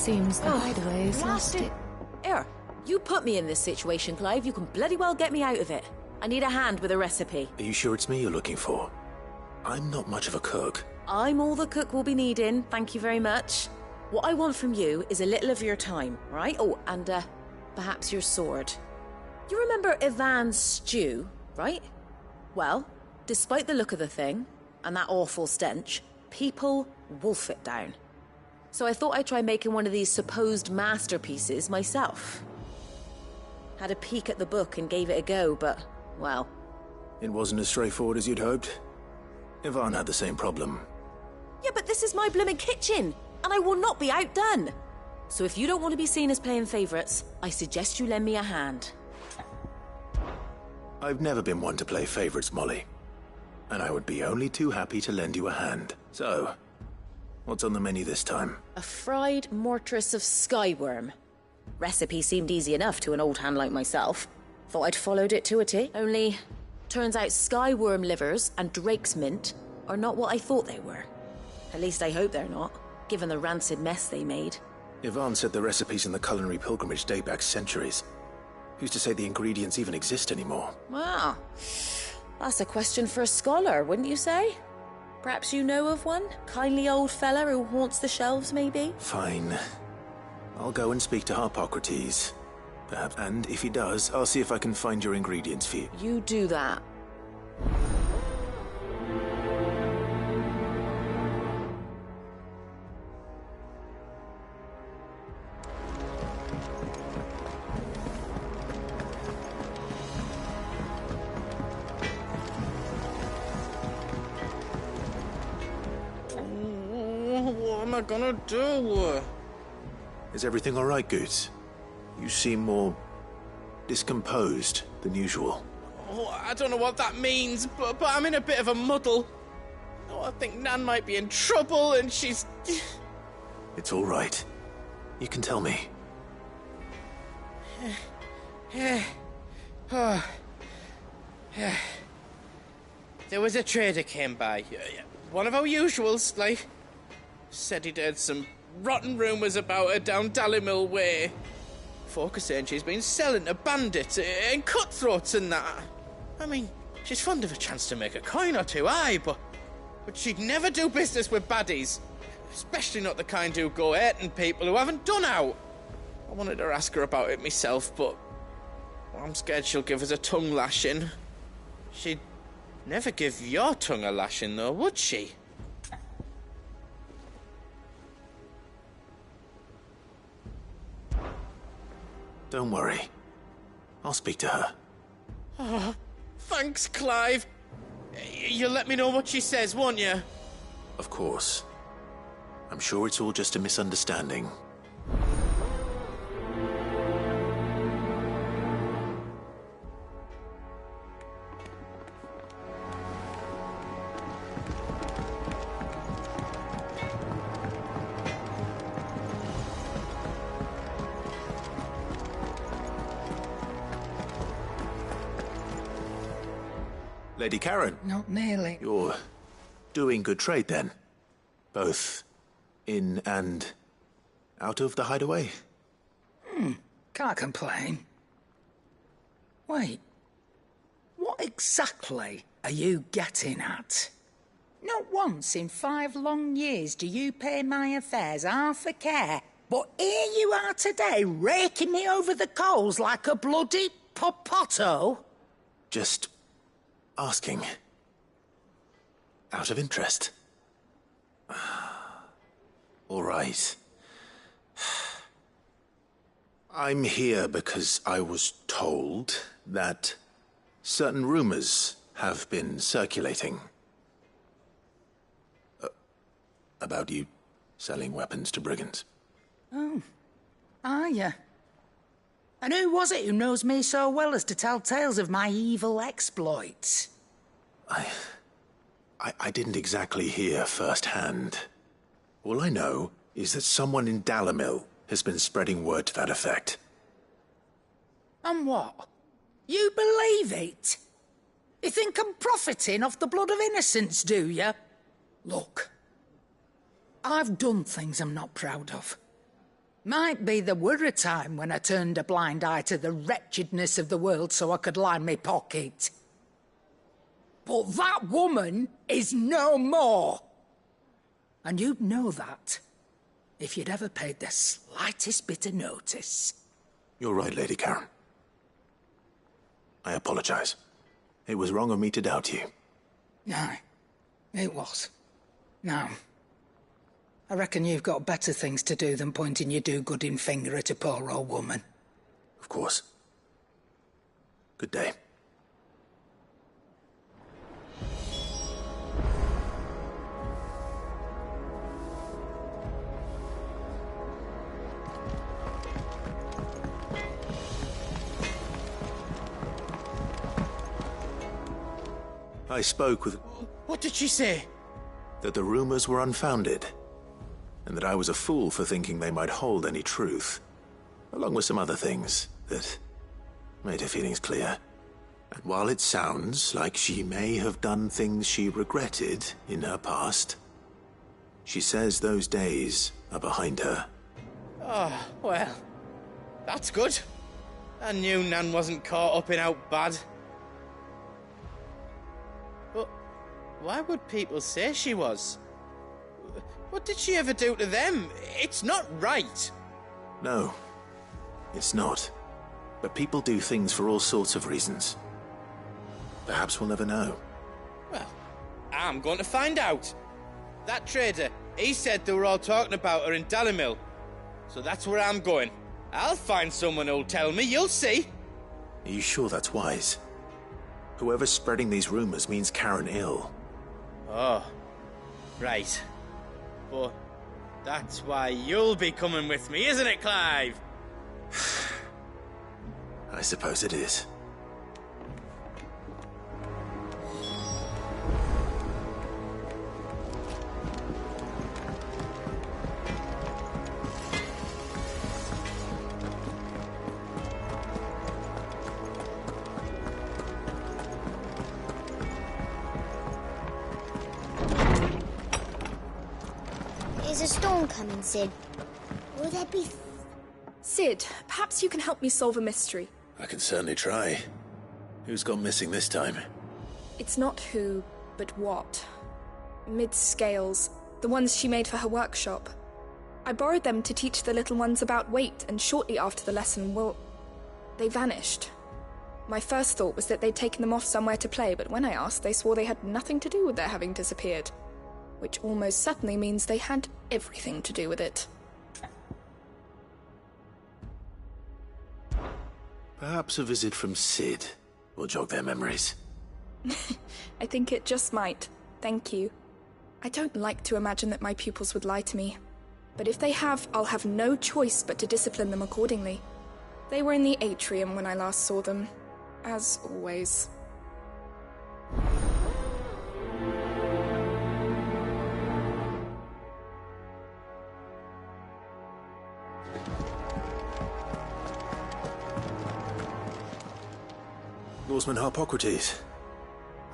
Seems the hideaway's lost it. Here, you put me in this situation, Clive. You can bloody well get me out of it. I need a hand with a recipe. Are you sure it's me you're looking for? I'm not much of a cook. I'm all the cook will be needing, thank you very much. What I want from you is a little of your time, right? Oh, and perhaps your sword. You remember Ivan's stew, right? Well, despite the look of the thing, and that awful stench, people wolf it down. So I thought I'd try making one of these supposed masterpieces myself. Had a peek at the book and gave it a go, but, well... It wasn't as straightforward as you'd hoped. Ivan had the same problem. Yeah, but this is my blooming kitchen, and I will not be outdone. So if you don't want to be seen as playing favourites, I suggest you lend me a hand. I've never been one to play favourites, Molly. And I would be only too happy to lend you a hand. So, what's on the menu this time? A fried mortress of skyworm. Recipe seemed easy enough to an old hand like myself. Thought I'd followed it to a T. Only, turns out skyworm livers and drake's mint are not what I thought they were. At least I hope they're not, given the rancid mess they made. Ivan said the recipes in the culinary pilgrimage date back centuries. Who's to say the ingredients even exist anymore? Wow. That's a question for a scholar, wouldn't you say? Perhaps you know of one? Kindly old fella who haunts the shelves, maybe? Fine. I'll go and speak to Harpocrates. Perhaps. And if he does, I'll see if I can find your ingredients for you. You do that. What am I gonna do? Is everything all right, Goots? You seem more discomposed than usual. Oh, I don't know what that means, but I'm in a bit of a muddle. Oh, I think Nan might be in trouble and she's... It's all right. You can tell me. There was a trader came by. One of our usuals, like... Said he'd heard some rotten rumours about her down Dallymill Way. Folk are saying she's been selling to bandits and cutthroats and that. I mean, she's fond of a chance to make a coin or two, aye, but she'd never do business with baddies. Especially not the kind who go hurting people who haven't done out. I wanted to ask her about it myself, but I'm scared she'll give us a tongue lashing. She'd never give your tongue a lashing, though, would she? Don't worry. I'll speak to her. Oh, thanks, Clive. You'll let me know what she says, won't you? Of course. I'm sure it's all just a misunderstanding. Lady Karen. Not nearly. You're doing good trade, then? Both in and out of the hideaway? Can't complain. Wait. What exactly are you getting at? Not once in 5 long years do you pay my affairs half a care, but here you are today, raking me over the coals like a bloody popoto? Just asking. Out of interest. All right. I'm here because I was told that certain rumors have been circulating. About you selling weapons to brigands. Oh. Are you? And who was it who knows me so well as to tell tales of my evil exploits? I didn't exactly hear firsthand. All I know is that someone in Dallymill has been spreading word to that effect. And what? You believe it? You think I'm profiting off the blood of innocents, do you? Look, I've done things I'm not proud of. Might be there were a time when I turned a blind eye to the wretchedness of the world so I could line me pocket. But that woman is no more. And you'd know that if you'd ever paid the slightest bit of notice. You're right, Lady Karen. I apologize. It was wrong of me to doubt you. No, it was. Now, I reckon you've got better things to do than pointing your do-gooding finger at a poor old woman. Of course. Good day. I spoke with... What did she say? That the rumors were unfounded, and that I was a fool for thinking they might hold any truth, along with some other things that made her feelings clear. And while it sounds like she may have done things she regretted in her past, she says those days are behind her. Oh, well, that's good. I knew Nan wasn't caught up in out bad. But why would people say she was? What did she ever do to them? It's not right. No, it's not. But people do things for all sorts of reasons. Perhaps we'll never know. Well, I'm going to find out. That trader, he said they were all talking about her in Dalimil. So that's where I'm going. I'll find someone who'll tell me, you'll see. Are you sure that's wise? Whoever's spreading these rumors means Karen ill. Oh, right. But that's why you'll be coming with me, isn't it, Clive? I suppose it is. Is a storm coming, Sid? Will there be... Sid, perhaps you can help me solve a mystery. I can certainly try. Who's gone missing this time? It's not who, but what. Mid-scales, the ones she made for her workshop. I borrowed them to teach the little ones about weight, and shortly after the lesson, well, they vanished. My first thought was that they'd taken them off somewhere to play, but when I asked, they swore they had nothing to do with their having disappeared. Which almost certainly means they had everything to do with it. Perhaps a visit from Sid will jog their memories. I think it just might. Thank you. I don't like to imagine that my pupils would lie to me. But if they have, I'll have no choice but to discipline them accordingly. They were in the atrium when I last saw them. As always. Norseman Harpocrates.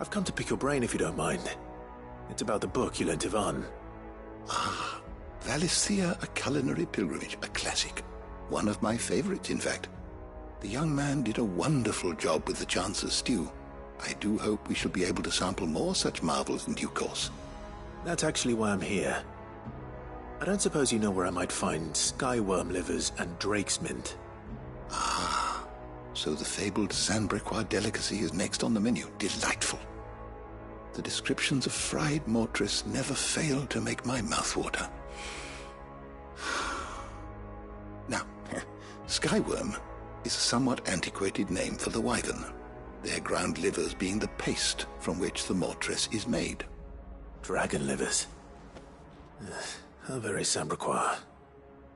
I've come to pick your brain if you don't mind. It's about the book you lent Ivan. Ah, Valisthea, A Culinary Pilgrimage, a classic. One of my favorites, in fact. The young man did a wonderful job with the Chance's stew. I do hope we shall be able to sample more such marvels in due course. That's actually why I'm here. I don't suppose you know where I might find skyworm livers and drake's mint. Ah, so the fabled Sandbrequois delicacy is next on the menu. Delightful. The descriptions of fried mortress never fail to make my mouth water. Now, skyworm is a somewhat antiquated name for the wyvern, their ground livers being the paste from which the mortress is made. Dragon livers. How very Sandbrequois.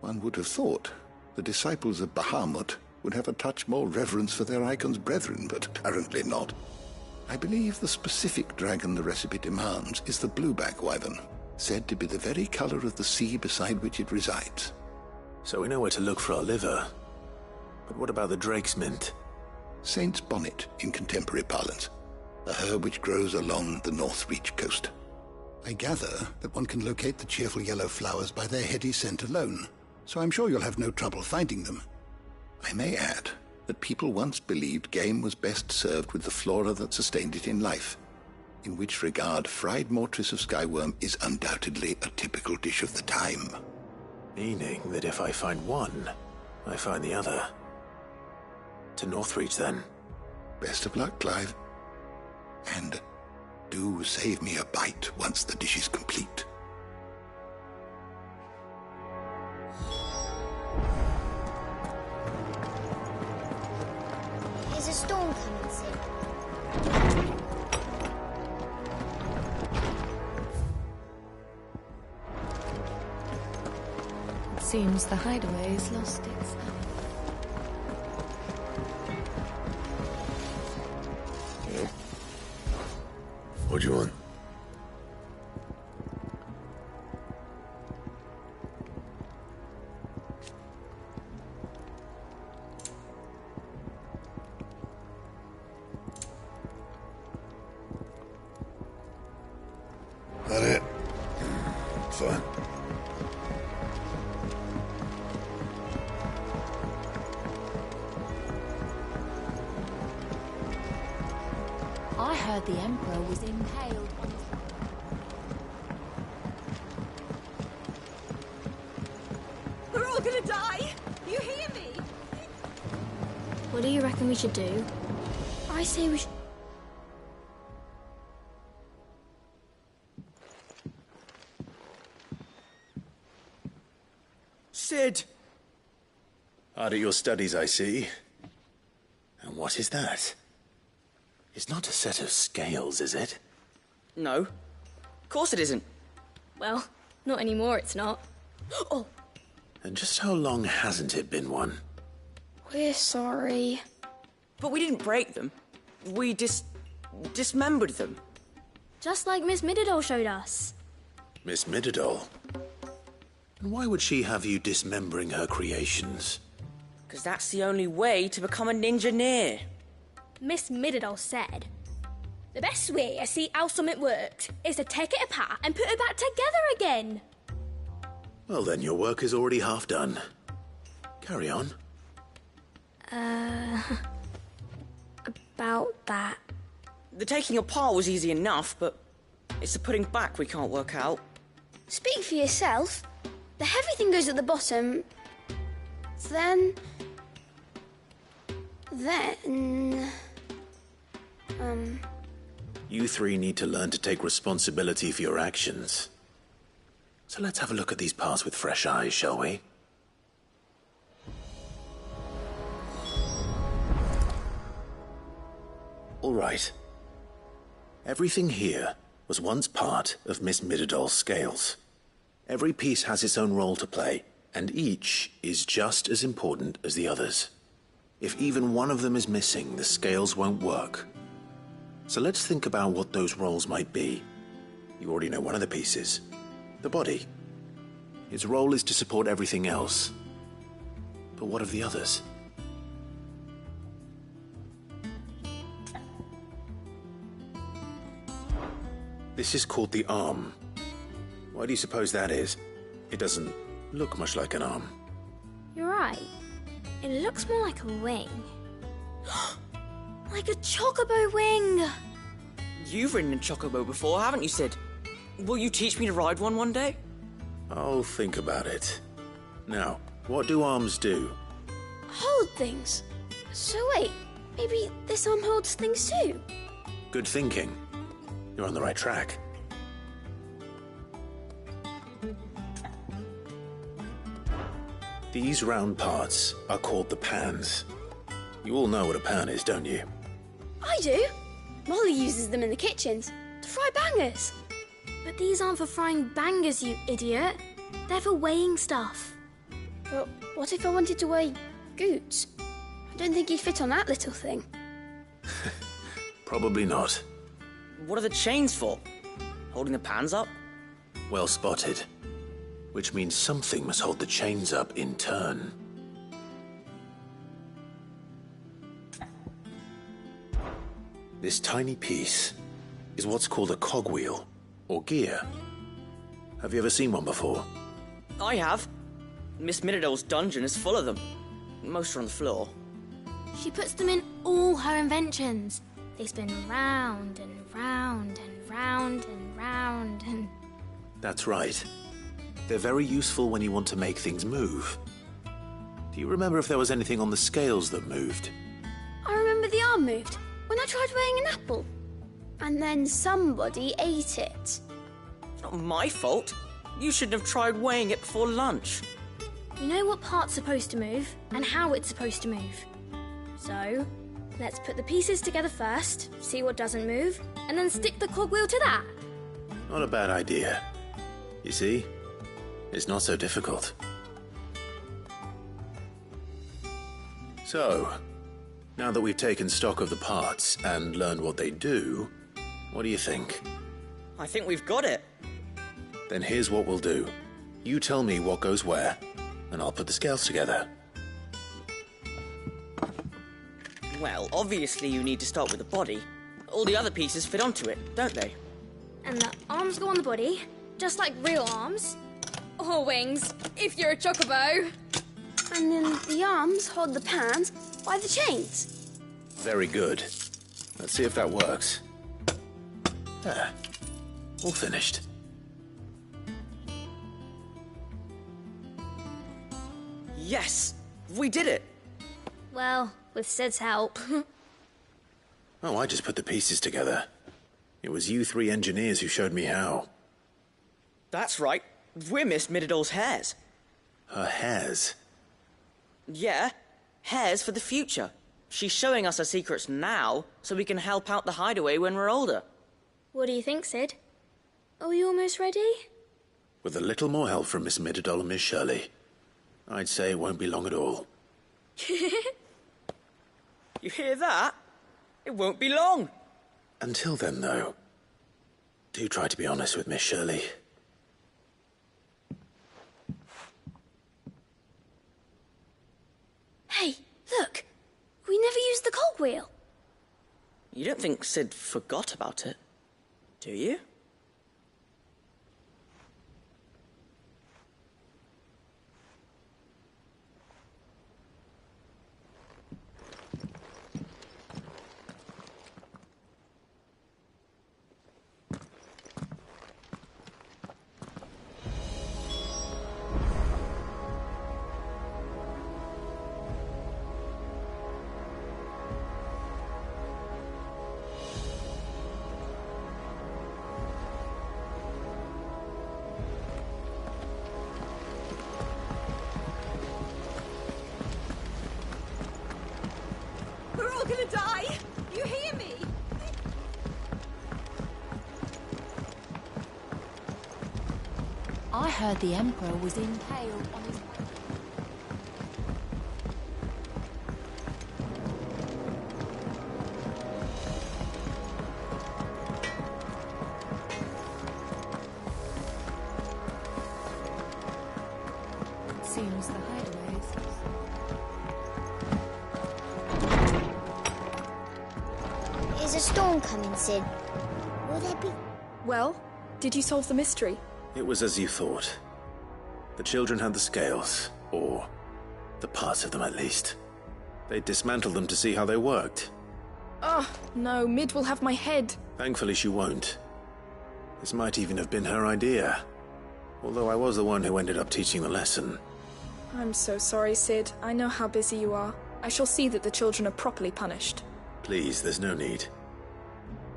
One would have thought the disciples of Bahamut would have a touch more reverence for their icon's brethren, but apparently not. I believe the specific dragon the recipe demands is the blueback wyvern, said to be the very color of the sea beside which it resides. So we know where to look for our liver. But what about the drake's mint? Saint's bonnet in contemporary parlance, a herb which grows along the North Reach coast. I gather that one can locate the cheerful yellow flowers by their heady scent alone, so I'm sure you'll have no trouble finding them. I may add that people once believed game was best served with the flora that sustained it in life, in which regard fried mortress of skyworm is undoubtedly a typical dish of the time. Meaning that if I find one, I find the other. To Northreach, then. Best of luck, Clive. And do save me a bite once the dish is complete. There's a storm coming, Sid. It seems the hideaway has lost its... What do you want? That it? Fine. I heard the Emperor was impaled on his... We're all gonna die! You hear me? What do you reckon we should do? I say we should... Sid! Hard at your studies, I see. And what is that? It's not a set of scales, is it? No. Of course it isn't. Well, not anymore, it's not. Oh, And just how long hasn't it been one? we're sorry. But we didn't break them. We dismembered them. Just like Miss Mididol showed us. Miss Mididol? And why would she have you dismembering her creations? Because that's the only way to become a ninja-neer. Miss Mididol said, the best way to see how something works is to take it apart and put it back together again. Well then, your work is already half done. Carry on. About that. The taking apart was easy enough, but it's the putting back we can't work out. Speak for yourself. The heavy thing goes at the bottom. Then... You three need to learn to take responsibility for your actions. So let's have a look at these parts with fresh eyes, shall we? All right. Everything here was once part of Miss Mididol's scales. Every piece has its own role to play, and each is just as important as the others. If even one of them is missing, the scales won't work. So let's think about what those roles might be. You already know one of the pieces. The body. Its role is to support everything else. But what of the others? This is called the arm. Why do you suppose that is? It doesn't look much like an arm. You're right. It looks more like a wing. Like a chocobo wing! You've ridden a chocobo before, haven't you, Sid? Will you teach me to ride one day? I'll think about it. Now, what do arms do? Hold things. So wait, maybe this arm holds things too? Good thinking. You're on the right track. These round parts are called the pans. You all know what a pan is, don't you? I do. Molly uses them in the kitchens to fry bangers. But these aren't for frying bangers, you idiot. They're for weighing stuff. But what if I wanted to weigh goods? I don't think you'd fit on that little thing. Probably not. What are the chains for? Holding the pans up? Well spotted. Which means something must hold the chains up in turn. This tiny piece is what's called a cogwheel, or gear. Have you ever seen one before? I have. Miss Middledale's dungeon is full of them. Most are on the floor. She puts them in all her inventions. They spin round and round and round and round and... That's right. They're very useful when you want to make things move. Do you remember if there was anything on the scales that moved? I remember the arm moved when I tried weighing an apple. And then somebody ate it. It's not my fault. You shouldn't have tried weighing it before lunch. You know what part's supposed to move and how it's supposed to move. So, let's put the pieces together first, see what doesn't move, and then stick the cogwheel to that. Not a bad idea. You see? It's not so difficult. So, now that we've taken stock of the parts and learned what they do, what do you think? I think we've got it. Then here's what we'll do. You tell me what goes where, and I'll put the scales together. Well, obviously you need to start with the body. All the other pieces fit onto it, don't they? And the arms go on the body, just like real arms. Or wings, if you're a chocobo. And then the arms hold the pans by the chains. Very good. Let's see if that works. There. All finished. Yes! We did it! Well, with Sid's help. Oh, I just put the pieces together. It was you three engineers who showed me how. That's right. We're Miss Middledale's hares. Her hairs? Yeah, hares for the future. She's showing us her secrets now, so we can help out the hideaway when we're older. What do you think, Sid? Are we almost ready? With a little more help from Miss Middledale and Miss Shirley, I'd say it won't be long at all. You hear that? It won't be long. Until then, though, do try to be honest with Miss Shirley. Hey, look! We never used the cogwheel. You don't think Sid forgot about it, do you? We're all gonna die! You hear me? I heard the Emperor was impaled on his... Seems the hideaway is... Is a storm coming, Sid? Will there be... Well, did you solve the mystery? It was as you thought. The children had the scales, or the parts of them at least. They dismantled them to see how they worked. Oh, no, Mid will have my head. Thankfully she won't. This might even have been her idea. Although I was the one who ended up teaching the lesson. I'm so sorry, Sid. I know how busy you are. I shall see that the children are properly punished. Please, there's no need.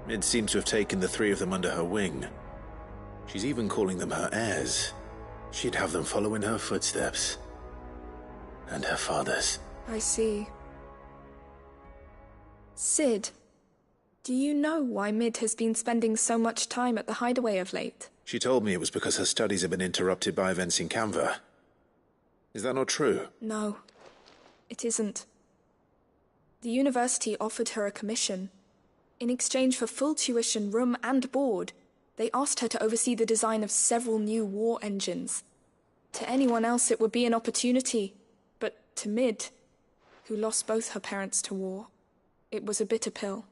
Mid seems to have taken the three of them under her wing. She's even calling them her heirs. She'd have them follow in her footsteps. And her father's. I see. Sid, do you know why Mid has been spending so much time at the hideaway of late? She told me it was because her studies have been interrupted by events in Canva. Is that not true? No, it isn't. The university offered her a commission. In exchange for full tuition, room and board, they asked her to oversee the design of several new war engines. To anyone else it would be an opportunity, but to Mid, who lost both her parents to war, it was a bitter pill.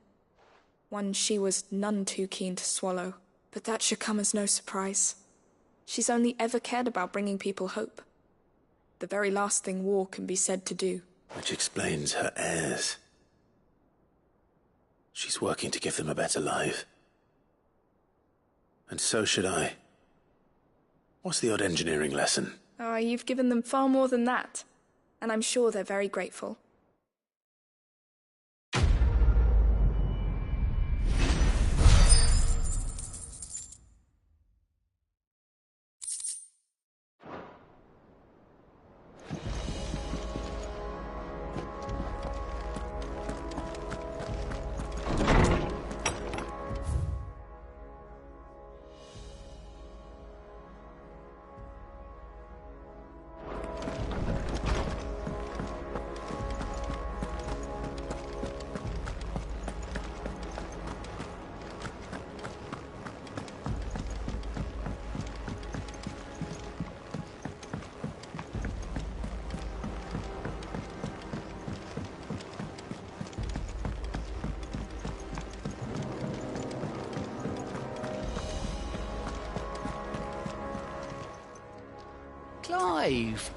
One she was none too keen to swallow. But that should come as no surprise. She's only ever cared about bringing people hope. The very last thing war can be said to do. Which explains her heirs. She's working to give them a better life. And so should I. What's the odd engineering lesson? Oh, you've given them far more than that. And I'm sure they're very grateful. Clive!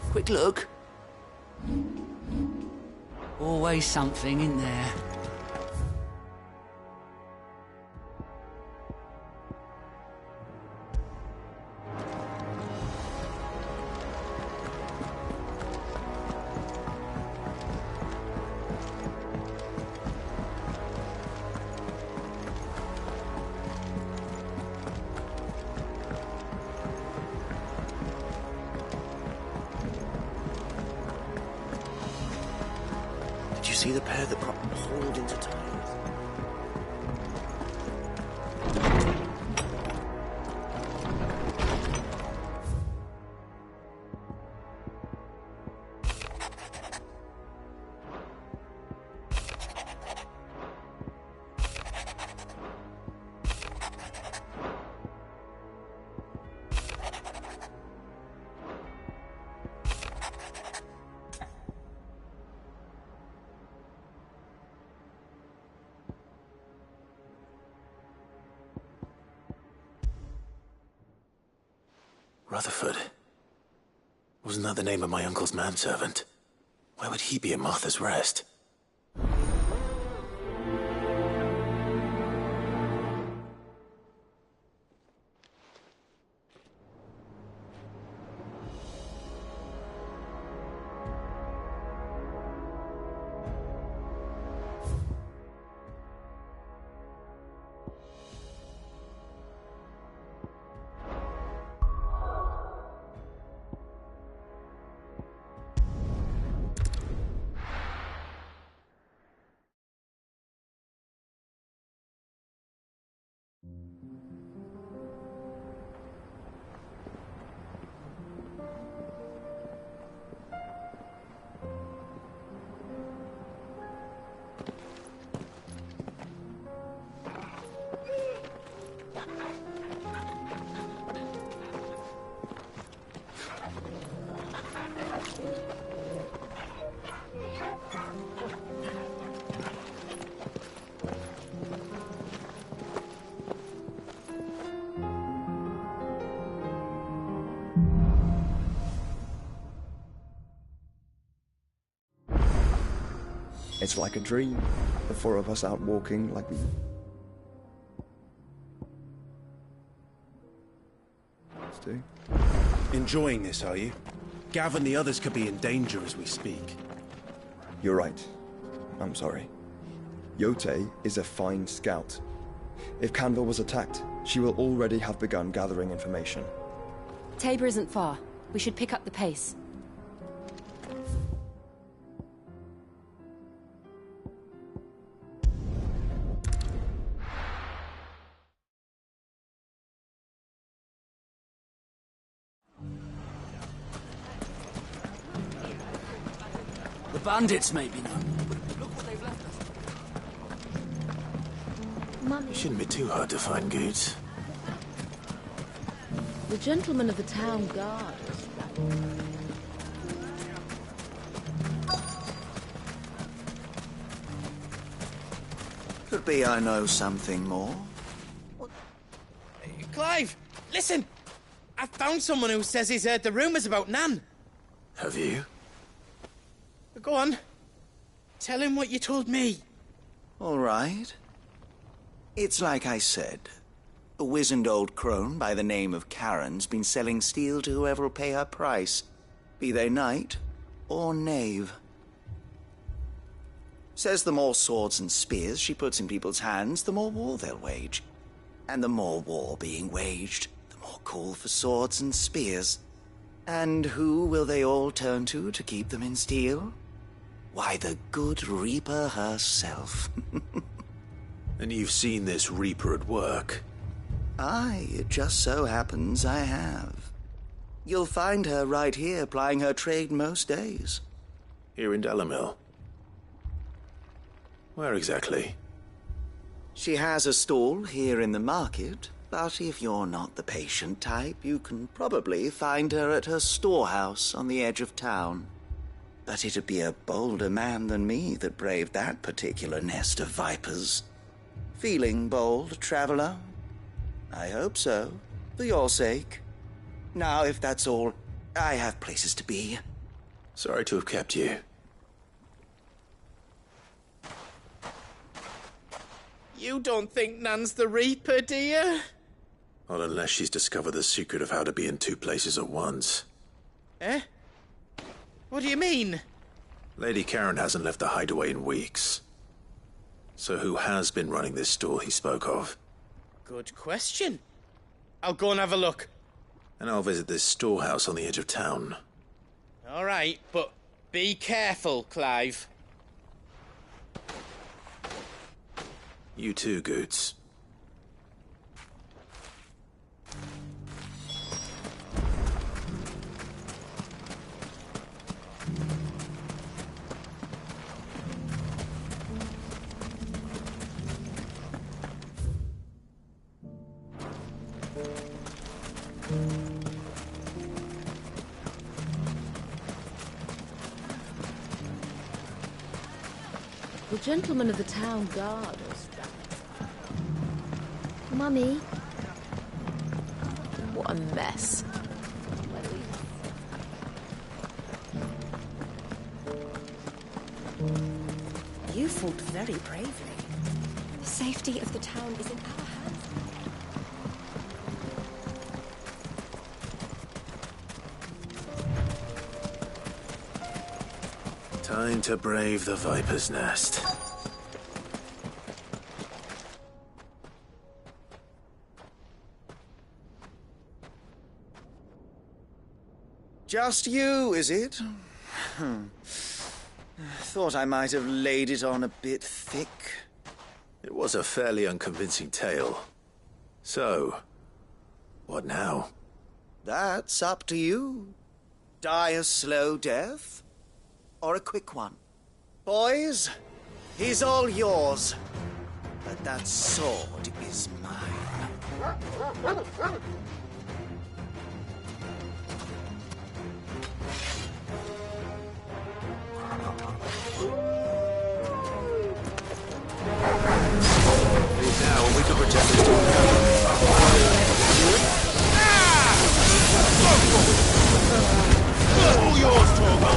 Quick look. Always something in there. Did you see the pair that got hauled into time? Rutherford. Wasn't that the name of my uncle's manservant? Where would he be at Martha's Rest? It's like a dream. The four of us out walking like we... do. Enjoying this, are you? Gav and the others could be in danger as we speak. You're right. I'm sorry. Yote is a fine scout. If Canville was attacked, she will already have begun gathering information. Tabor isn't far. We should pick up the pace. The bandits may be known. Look what they've left us. Mummy. It shouldn't be too hard to find goods. The gentleman of the town guard. Could be I know something more. Clive, listen! I found someone who says he's heard the rumours about Nan. Have you? Go on. Tell him what you told me. All right. It's like I said. A wizened old crone by the name of Karen's been selling steel to whoever'll pay her price, be they knight or knave. Says the more swords and spears she puts in people's hands, the more war they'll wage. And the more war being waged, the more call for swords and spears. And who will they all turn to keep them in steel? Why, the good Reaper herself. And you've seen this Reaper at work? Aye, it just so happens I have. You'll find her right here plying her trade most days. Here in Dalimil? Where exactly? She has a stall here in the market, but if you're not the patient type, you can probably find her at her storehouse on the edge of town. But it'd be a bolder man than me that braved that particular nest of vipers. Feeling bold, traveler? I hope so, for your sake. Now, if that's all, I have places to be. Sorry to have kept you. You don't think Nan's the Reaper, do you? Not unless she's discovered the secret of how to be in two places at once. Eh? What do you mean? Lady Karen hasn't left the hideaway in weeks. So who has been running this stall he spoke of? Good question. I'll go and have a look. And I'll visit this storehouse on the edge of town. All right, but be careful, Clive. You too, Goots. The gentlemen of the town guard are Mummy. What a mess. You fought very bravely. The safety of the town is in our hands. Time to brave the Viper's Nest. Just you, is it? Thought I might have laid it on a bit thick. It was a fairly unconvincing tale. So, what now? That's up to you. Die a slow death, or a quick one. Boys, he's all yours. But that sword is mine. Now, we can protect this All yours, Torgal!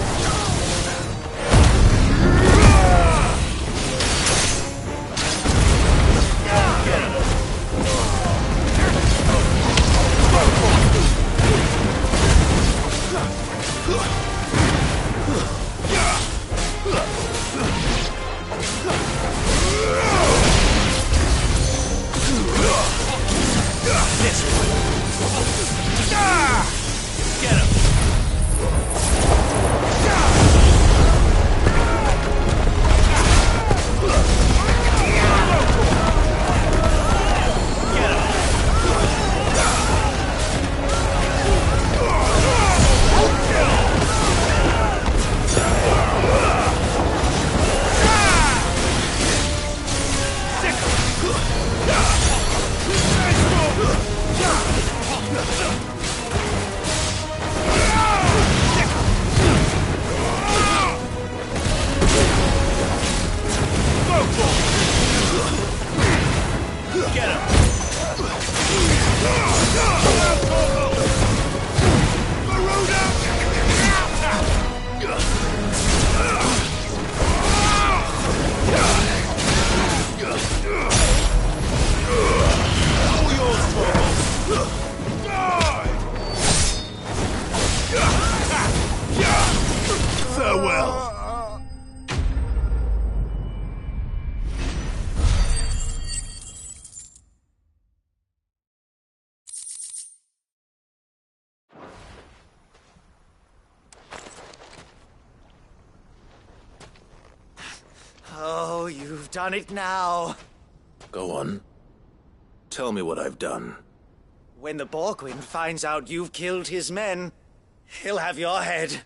Get him! You've done it now. Go on. Tell me what I've done. When the Borgwyn finds out you've killed his men, he'll have your head.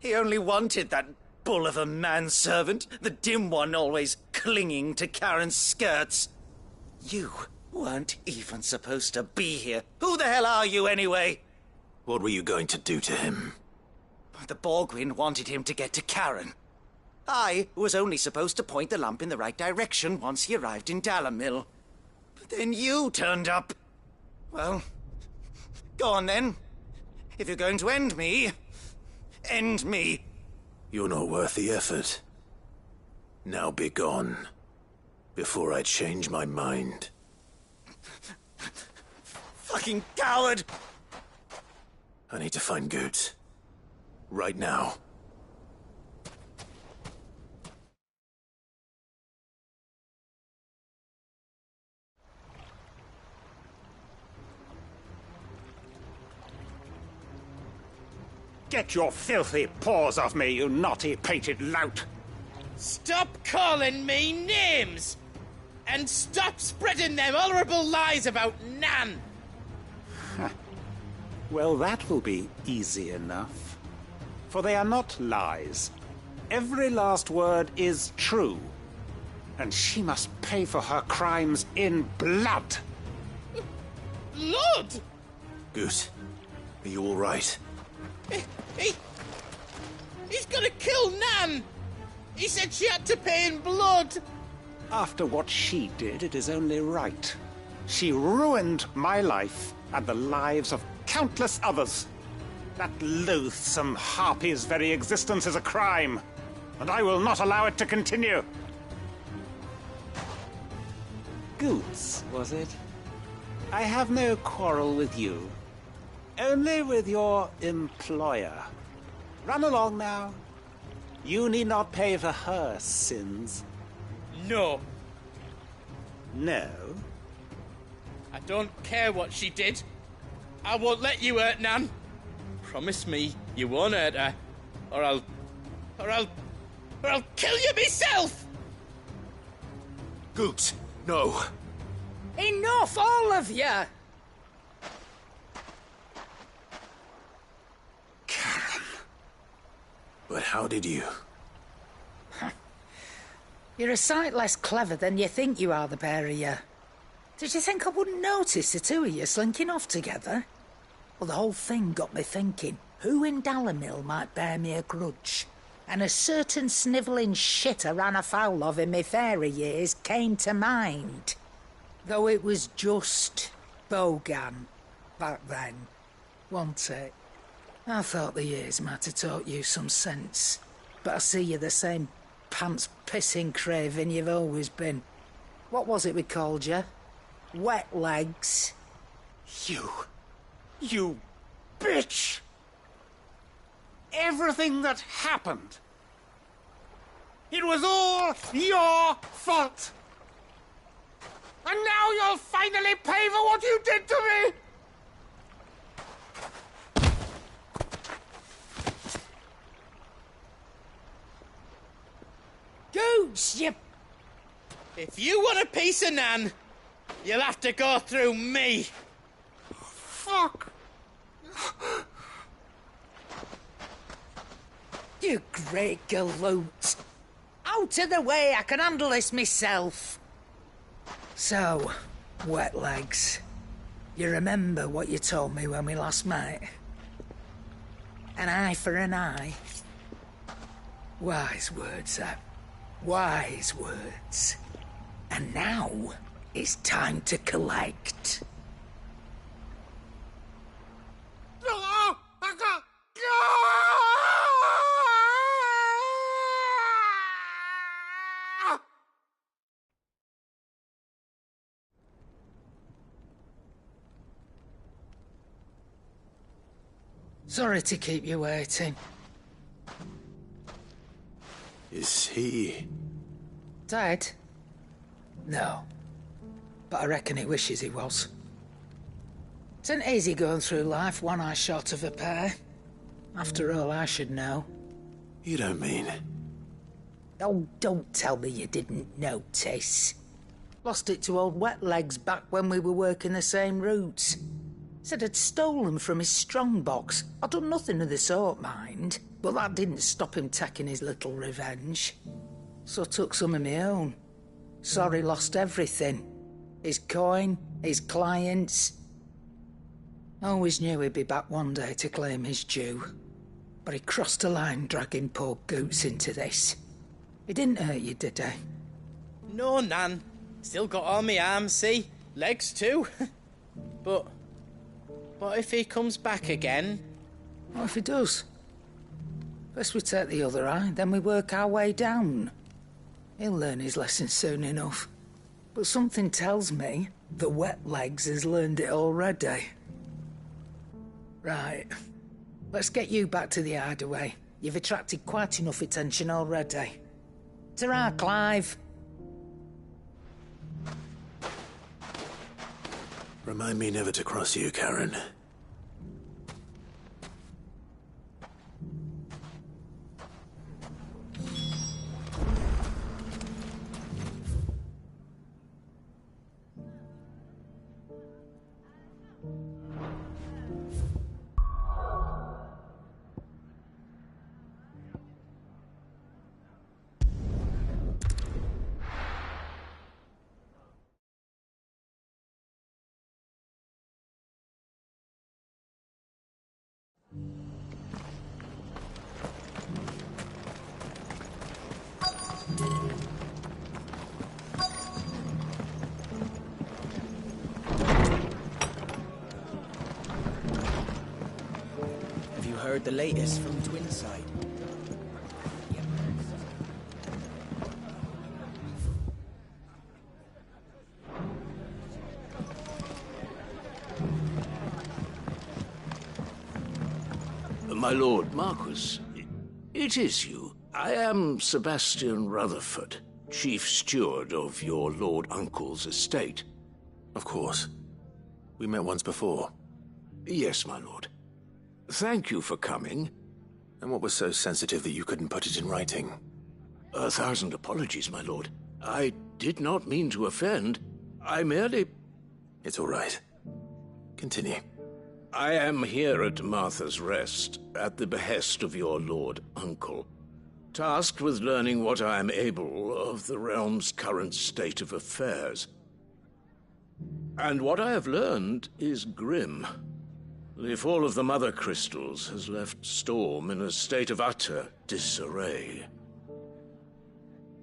He only wanted that bull of a manservant, the dim one always clinging to Karen's skirts. You weren't even supposed to be here. Who the hell are you, anyway? What were you going to do to him? The Borgwyn wanted him to get to Karen. I was only supposed to point the lamp in the right direction once he arrived in Dalamil. But then you turned up. Well, go on then. If you're going to end me, end me. You're not worth the effort. Now be gone, before I change my mind. Fucking coward! I need to find Goots. Right now. Get your filthy paws off me, you naughty-pated lout! Stop calling me names! And stop spreading them horrible lies about Nan! Well, that will be easy enough. For they are not lies. Every last word is true. And she must pay for her crimes in blood. Blood? Goot, are you all right? He's gonna kill Nan! He said she had to pay in blood! After what she did, it is only right. She ruined my life and the lives of countless others. That loathsome harpy's very existence is a crime, and I will not allow it to continue. Goots, was it? I have no quarrel with you. Only with your employer. Run along now. You need not pay for her sins. No. No? I don't care what she did. I won't let you hurt Nan. Promise me you won't hurt her, or I'll kill you myself! Goots, no. Enough, all of you! But how did you? You're a sight less clever than you think you are, the pair of you. Did you think I wouldn't notice the two of you slinking off together? Well, the whole thing got me thinking, who in Dalamil might bear me a grudge? And a certain snivelling shit I ran afoul of in my fairy years came to mind. Though it was just Bogan back then, wasn't it? I thought the years might have taught you some sense, but I see you're the same pants-pissing craven you've always been. What was it we called you? Wet legs? You bitch! Everything that happened, it was all your fault! And now you'll finally pay for what you did to me! Goots, you... If you want a piece of Nan, you'll have to go through me. Fuck! You great galoot. Out of the way, I can handle this myself. So, wet legs, you remember what you told me when we last met? An eye for an eye. Wise words, that. Wise words. And now, it's time to collect. Sorry to keep you waiting. Is he... Dead? No. But I reckon he wishes he was. It isn't easy going through life one eye short of a pair. After all, I should know. You don't mean... Oh, don't tell me you didn't notice. Lost it to old Wet Legs back when we were working the same routes. Said I'd stolen from his strongbox. I'd done nothing of the sort, mind, but that didn't stop him taking his little revenge. So I took some of my own. Sorry, lost everything. His coin, his clients. Always knew he'd be back one day to claim his due. But he crossed a line dragging poor Goots into this. He didn't hurt you, did he? No, Nan. Still got all my arms, see? Legs too. But what if he comes back again? What if he does? First we take the other eye, then we work our way down. He'll learn his lesson soon enough. But something tells me the Wet Legs has learned it already. Right. Let's get you back to the hideaway. You've attracted quite enough attention already. Ta-ra, Clive. Remind me never to cross you, Karen. Have you heard the latest from Twinside? My Lord Marquis, it is you. I am Sebastian Rutherford, Chief Steward of your Lord Uncle's estate. Of course. We met once before. Yes, my lord. Thank you for coming. And what was so sensitive that you couldn't put it in writing? 1,000 apologies, my lord. I did not mean to offend. I merely... It's all right. Continue. I am here at Martha's Rest, at the behest of your Lord Uncle, tasked with learning what I am able of the realm's current state of affairs. And what I have learned is grim. The fall of the Mother Crystals has left Storm in a state of utter disarray.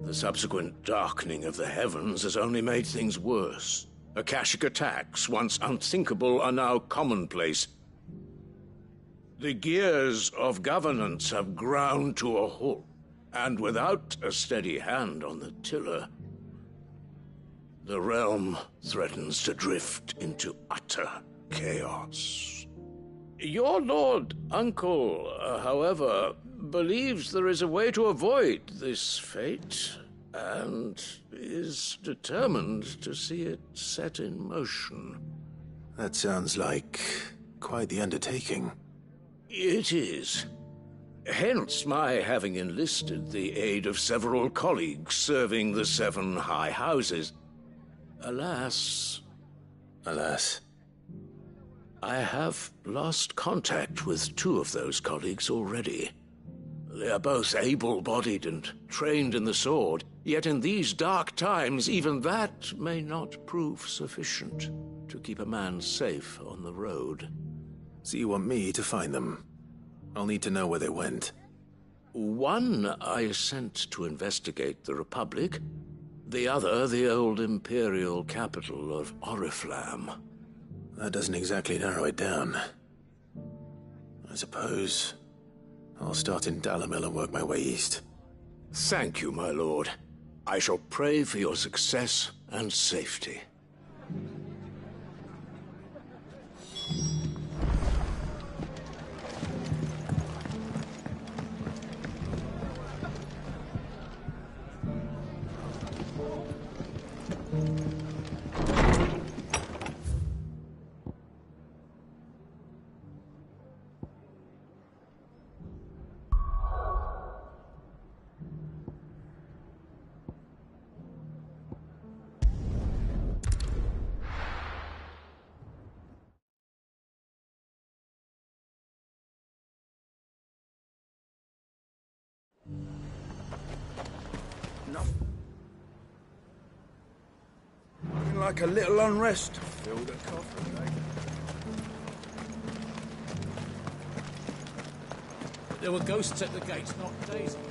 The subsequent darkening of the heavens has only made things worse. Akashic attacks, once unthinkable, are now commonplace. The gears of governance have ground to a halt, and without a steady hand on the tiller, the realm threatens to drift into utter chaos. Your Lord Uncle, however, believes there is a way to avoid this fate, and is determined to see it set in motion. That sounds like quite the undertaking. It is. Hence my having enlisted the aid of several colleagues serving the 7 high houses. Alas, I have lost contact with 2 of those colleagues already. They are both able-bodied and trained in the sword, yet in these dark times, even that may not prove sufficient to keep a man safe on the road. So you want me to find them? I'll need to know where they went. One I sent to investigate the Republic, the other the old Imperial capital of Oriflamme. That doesn't exactly narrow it down. I suppose I'll start in Dalimil and work my way east. Thank you, my lord. I shall pray for your success and safety. like a little unrest. Fill the coffin, eh? There were ghosts at the gates not days ago.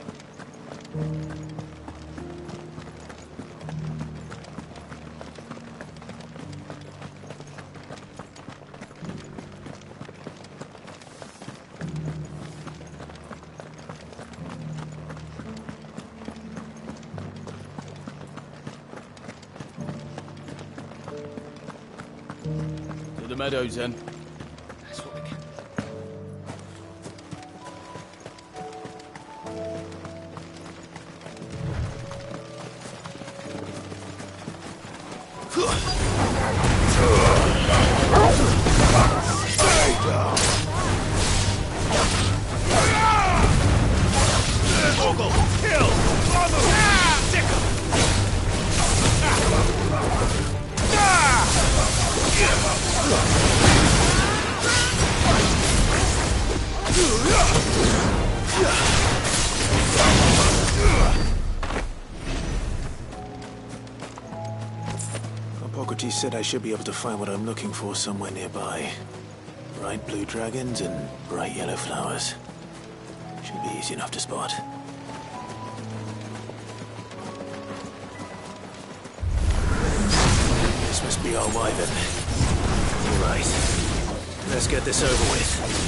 To the meadows, then. That's what we can. Hippocrates said I should be able to find what I'm looking for somewhere nearby. Bright blue dragons and bright yellow flowers. Should be easy enough to spot. This must be our wyvern. All right. Let's get this over with.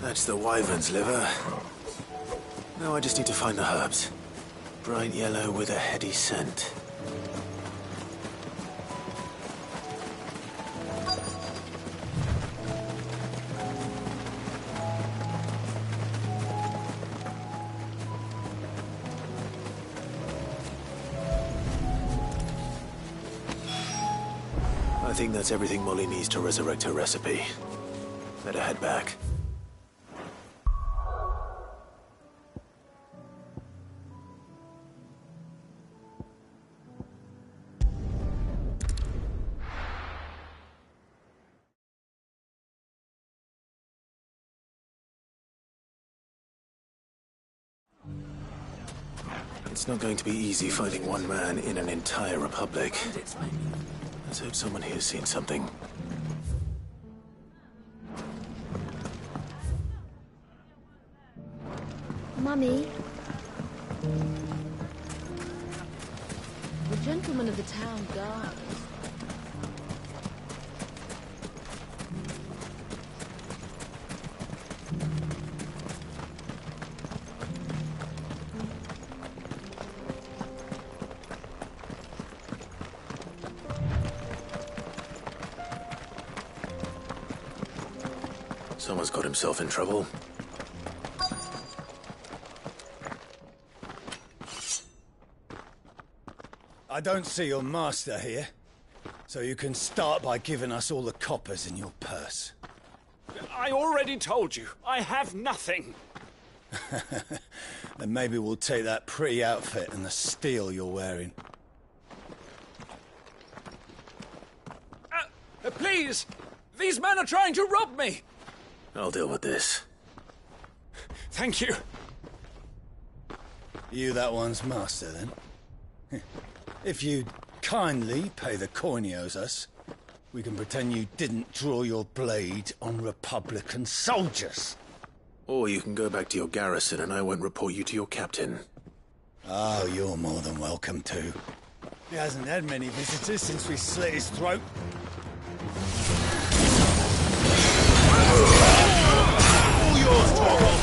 That's the wyvern's liver. Now I just need to find the herbs. Bright yellow with a heady scent. I think that's everything Molly needs to resurrect her recipe. Better head back. It's not going to be easy finding one man in an entire republic. Let's hope someone here's seen something. Mummy? The gentleman of the town guard. Someone's got himself in trouble. I don't see your master here, so you can start by giving us all the coppers in your purse. I already told you, I have nothing. Then maybe we'll take that pretty outfit and the steel you're wearing. Please! These men are trying to rob me! I'll deal with this. Thank you. You that one's master, then? If you'd kindly pay the coin he owes us, we can pretend you didn't draw your blade on Republican soldiers. Or you can go back to your garrison and I won't report you to your captain. Oh, you're more than welcome to. He hasn't had many visitors since we slit his throat. All yours, Torvald!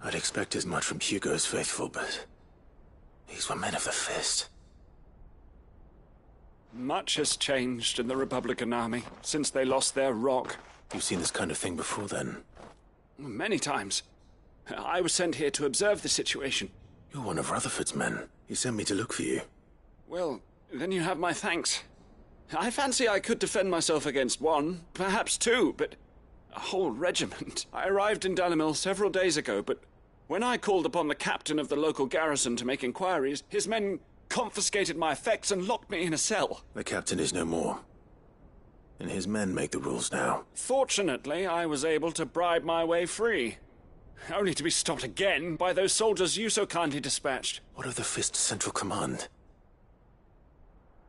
I'd expect as much from Hugo's faithful, but these were men of the fist. Much has changed in the Republican army since they lost their rock. You've seen this kind of thing before, then? Many times. I was sent here to observe the situation. You're one of Rutherford's men. He sent me to look for you. Well, then you have my thanks. I fancy I could defend myself against one, perhaps two, but a whole regiment. I arrived in Dalimil several days ago, but when I called upon the captain of the local garrison to make inquiries, his men confiscated my effects and locked me in a cell. The captain is no more, and his men make the rules now. Fortunately, I was able to bribe my way free, only to be stopped again by those soldiers you so kindly dispatched. What of the Fist's central command?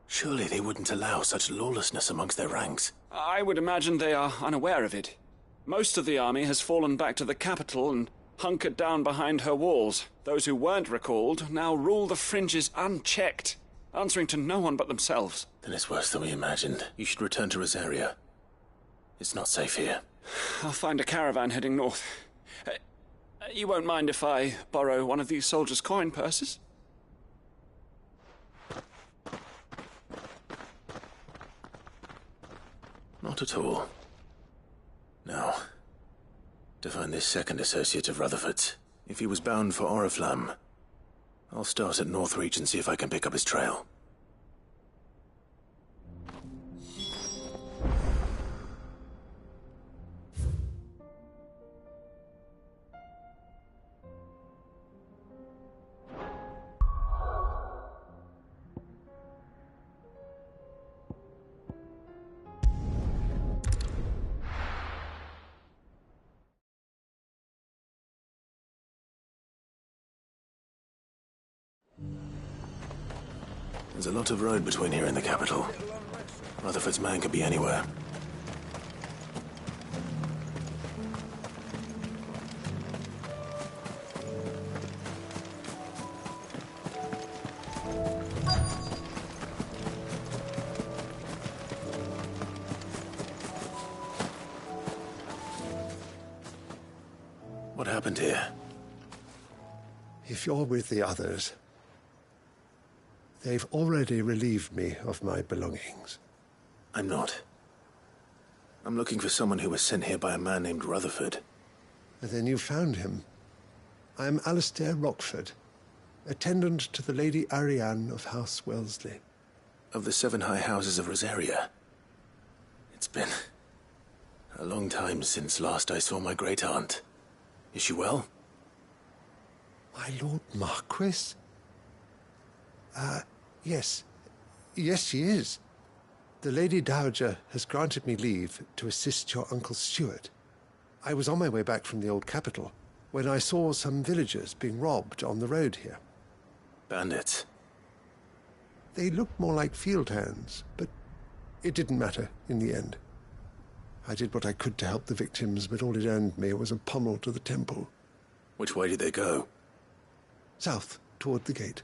Surely they wouldn't allow such lawlessness amongst their ranks. I would imagine they are unaware of it. Most of the army has fallen back to the capital and hunkered down behind her walls. Those who weren't recalled now rule the fringes unchecked, answering to no one but themselves. Then it's worse than we imagined. You should return to Rosaria. It's not safe here. I'll find a caravan heading north. You won't mind if I borrow one of these soldiers' coin purses? Not at all. Now, to find this second associate of Rutherford's. If he was bound for Oriflamme, I'll start at Northreach and see if I can pick up his trail. There's a lot of road between here and the capital. Rutherford's man could be anywhere. What happened here? If you're with the others, they've already relieved me of my belongings. I'm not. I'm looking for someone who was sent here by a man named Rutherford. Then you found him. I am Alistair Rockford, attendant to the Lady Ariane of House Wellesley. Of the 7 high houses of Rosaria. It's been a long time since last I saw my great-aunt. Is she well? My Lord Marquis? Yes. Yes, she is. The Lady Dowager has granted me leave to assist your Uncle Stuart. I was on my way back from the old capital when I saw some villagers being robbed on the road here. Bandits? They looked more like field hands, but it didn't matter in the end. I did what I could to help the victims, but all it earned me was a pommel to the temple. Which way did they go? South, toward the gate.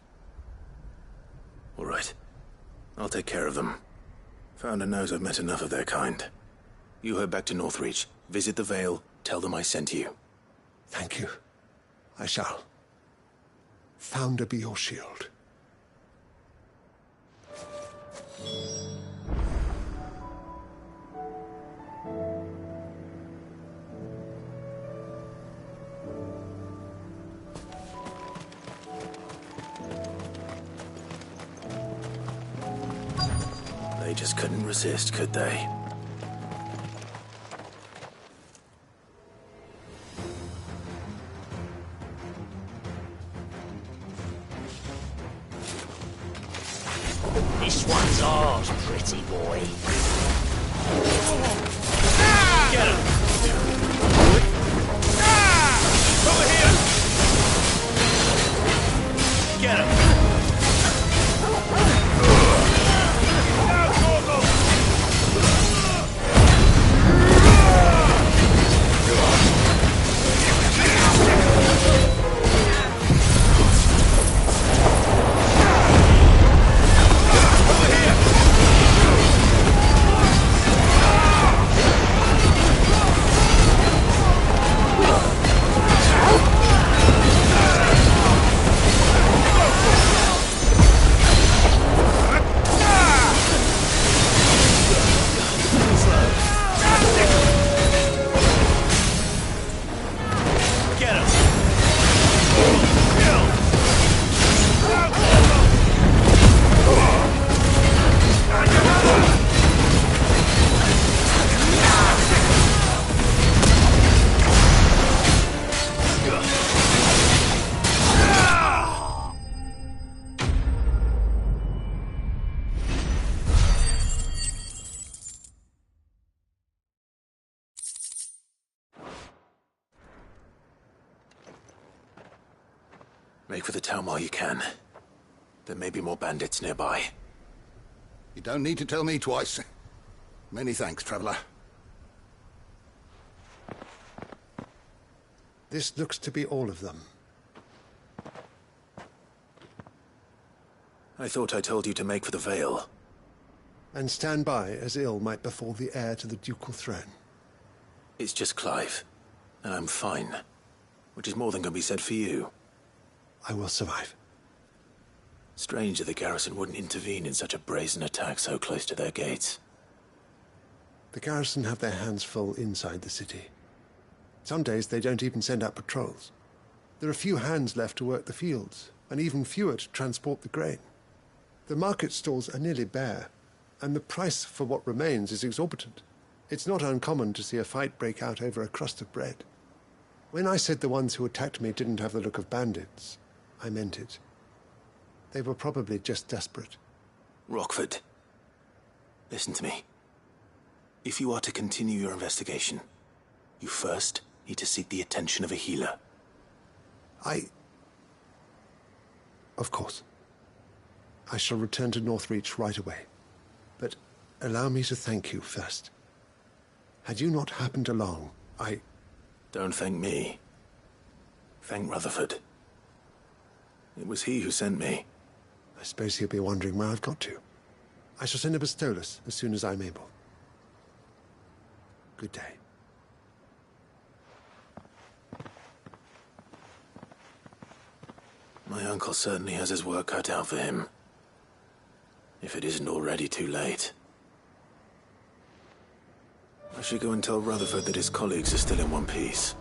All right. I'll take care of them. Founder knows I've met enough of their kind. You head back to Northreach. Visit the Vale. Tell them I sent you. Thank you. I shall. Founder be your shield. They just couldn't resist, could they? This one's ours, pretty boy. Get him! Over here! Get him! Make for the town while you can. There may be more bandits nearby. You don't need to tell me twice. Many thanks, traveler. This looks to be all of them. I thought I told you to make for the Vale. And stand by as ill might befall the heir to the ducal throne. It's just Clive, and I'm fine. Which is more than can be said for you. I will survive. Strange that the garrison wouldn't intervene in such a brazen attack so close to their gates. The garrison have their hands full inside the city. Some days they don't even send out patrols. There are few hands left to work the fields, and even fewer to transport the grain. The market stalls are nearly bare, and the price for what remains is exorbitant. It's not uncommon to see a fight break out over a crust of bread. When I said the ones who attacked me didn't have the look of bandits, I meant it. They were probably just desperate. Rockford, listen to me. If you are to continue your investigation, you first need to seek the attention of a healer. Of course. I shall return to Northreach right away. But allow me to thank you first. Had you not happened along, Don't thank me. Thank Rutherford. It was he who sent me. I suppose he'll be wondering where I've got to. I shall send a Pistolus as soon as I'm able. Good day. My uncle certainly has his work cut out for him. If it isn't already too late. I should go and tell Rutherford that his colleagues are still in one piece.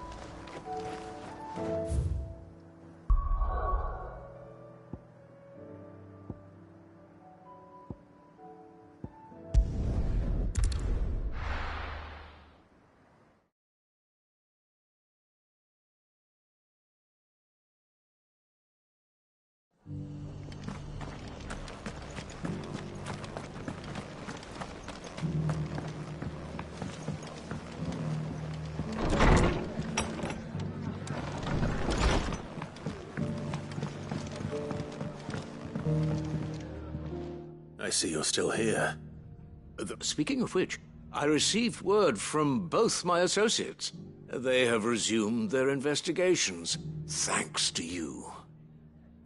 I see you're still here. Speaking of which, I received word from both my associates. They have resumed their investigations, thanks to you.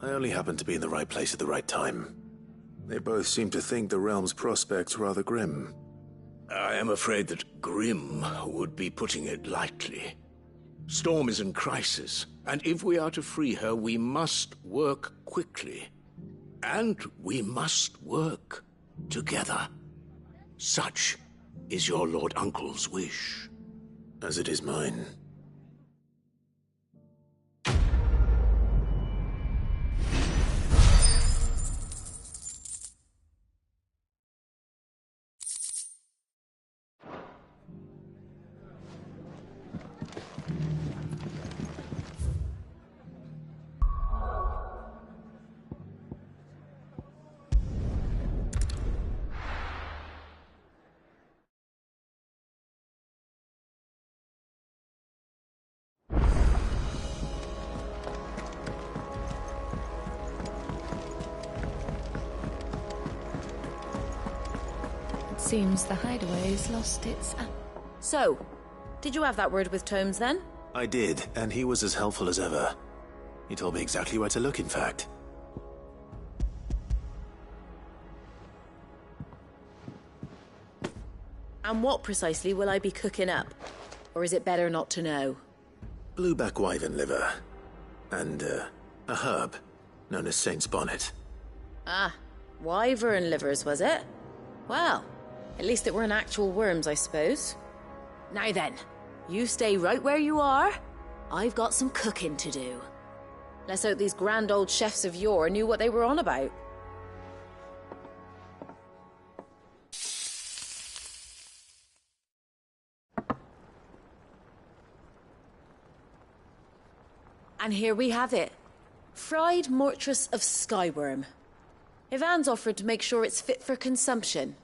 I only happened to be in the right place at the right time. They both seem to think the realm's prospects rather grim. I am afraid that grim would be putting it lightly. Storm is in crisis, and if we are to free her, we must work quickly. And we must work together. Such is your Lord Uncle's wish. As it is mine. Seems the hideaway's lost its... So, did you have that word with Tomes then? I did, and he was as helpful as ever. He told me exactly where to look, in fact. And what precisely will I be cooking up? Or is it better not to know? Blueback wyvern liver. And, a herb known as Saint's Bonnet. Ah, wyvern livers, was it? Well, at least it weren't actual worms, I suppose. Now then, you stay right where you are. I've got some cooking to do. Let's hope these grand old chefs of yore knew what they were on about. And here we have it. Fried mortress of skyworm. Ivan's offered to make sure it's fit for consumption.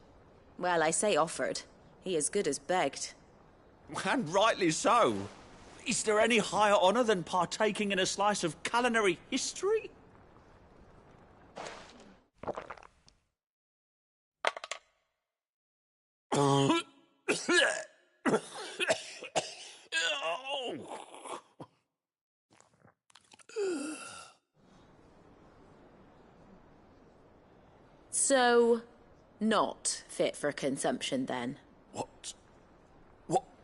Well, I say offered. He as good as begged. And rightly so. Is there any higher honour than partaking in a slice of culinary history? So, not fit for consumption then? What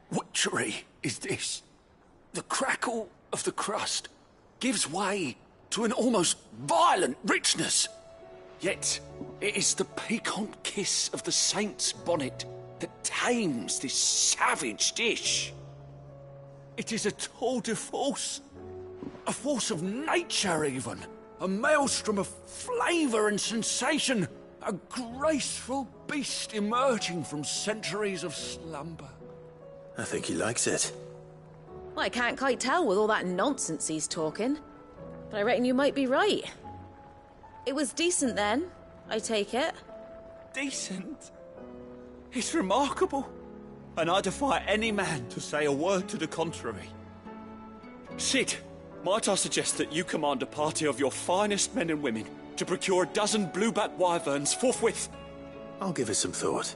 witchery is this? The crackle of the crust gives way to an almost violent richness. Yet, it is the piquant kiss of the saint's bonnet that tames this savage dish. It is a tour de force. A force of nature, even. A maelstrom of flavour and sensation. A graceful beast emerging from centuries of slumber. I think he likes it. Well, I can't quite tell with all that nonsense he's talking. But I reckon you might be right. It was decent then, I take it. Decent? It's remarkable. And I defy any man to say a word to the contrary. Sid, might I suggest that you command a party of your finest men and women to procure a dozen blueback wyverns forthwith? I'll give it some thought.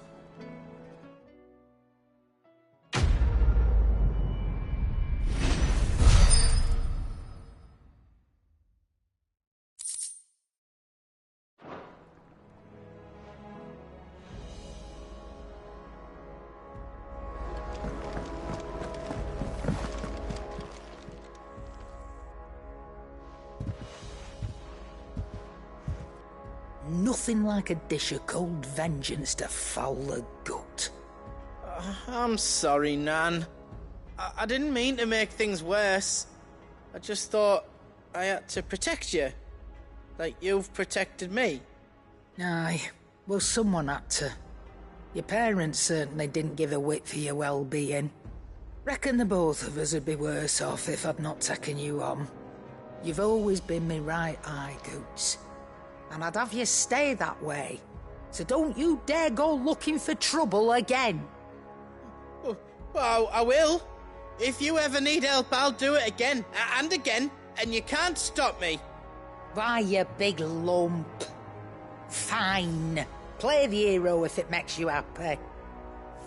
Nothing like a dish of cold vengeance to foul the gut. I'm sorry, Nan. I didn't mean to make things worse. I just thought I had to protect you. Like you've protected me. Aye, well, someone had to. Your parents certainly didn't give a whit for your well-being. Reckon the both of us would be worse off if I'd not taken you on. You've always been me right eye, Goots. And I'd have you stay that way. So don't you dare go looking for trouble again. Well, I will. If you ever need help, I'll do it again and again, and you can't stop me. Why, you big lump. Fine. Play the hero if it makes you happy.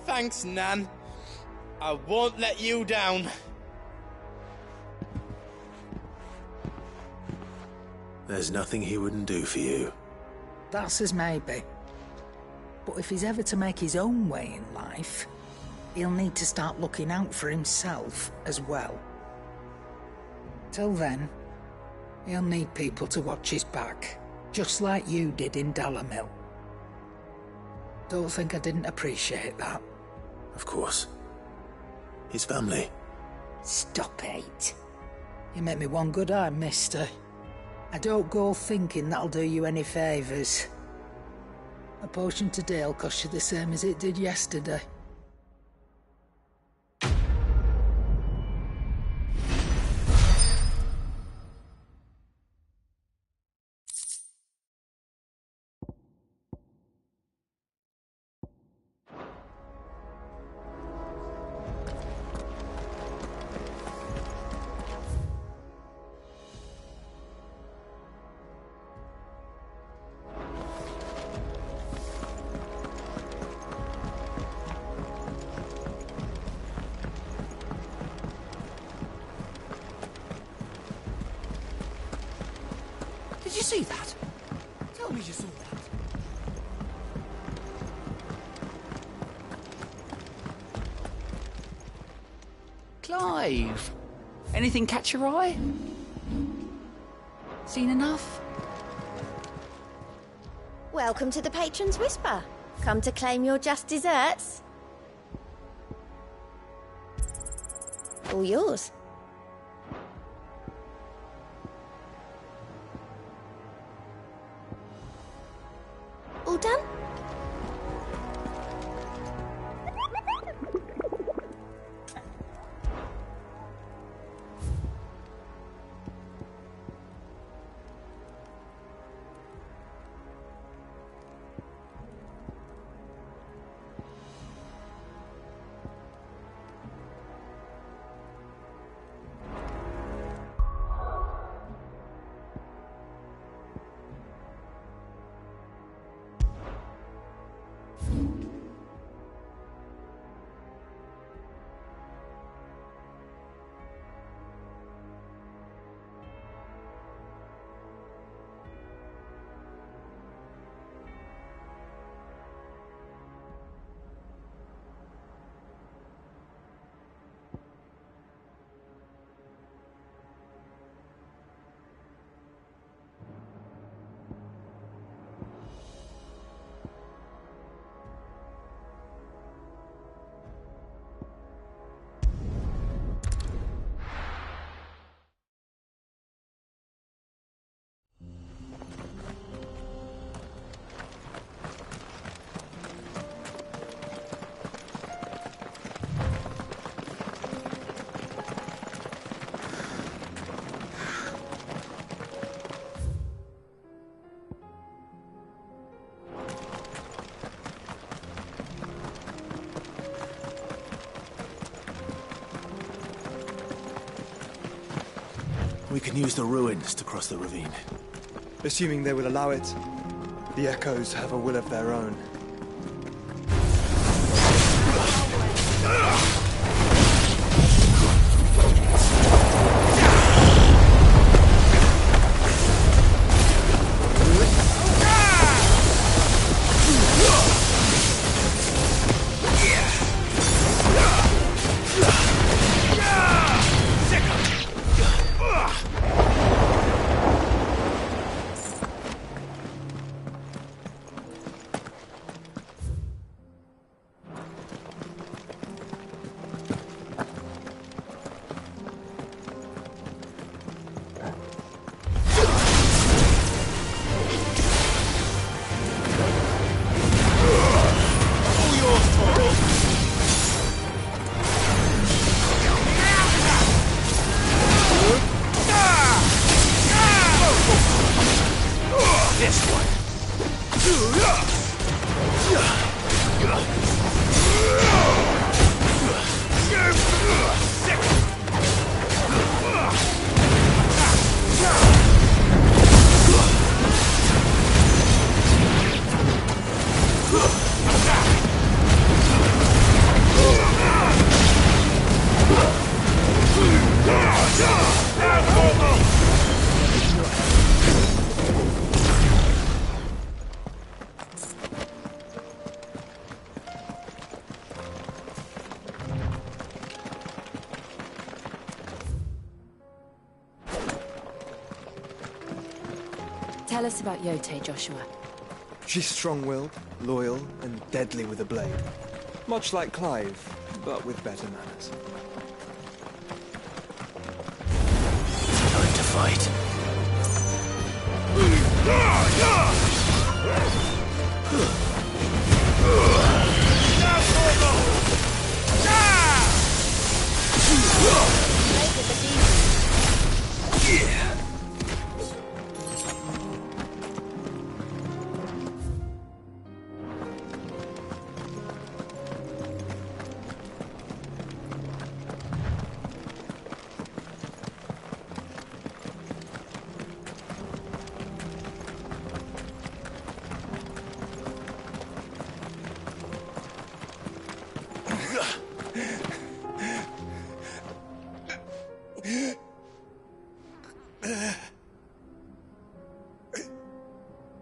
Thanks, Nan. I won't let you down. There's nothing he wouldn't do for you. That's as maybe. But if he's ever to make his own way in life, he'll need to start looking out for himself as well. Till then, he'll need people to watch his back, just like you did in Dalimil. Don't think I didn't appreciate that. Of course. His family. Stop it. You make me one good eye, mister. I don't go thinking that'll do you any favours. A potion today'll cost you the same as it did yesterday. Did you see that? Tell me you saw that. Clive, anything catch your eye? Seen enough? Welcome to the Patron's Whisper. Come to claim your just desserts? All yours. All done? We can use the ruins to cross the ravine. Assuming they will allow it. The Echoes have a will of their own. Tell us about Yote, Joshua. She's strong-willed, loyal, and deadly with a blade. Much like Clive, but with better manners. Time to fight. Yeah.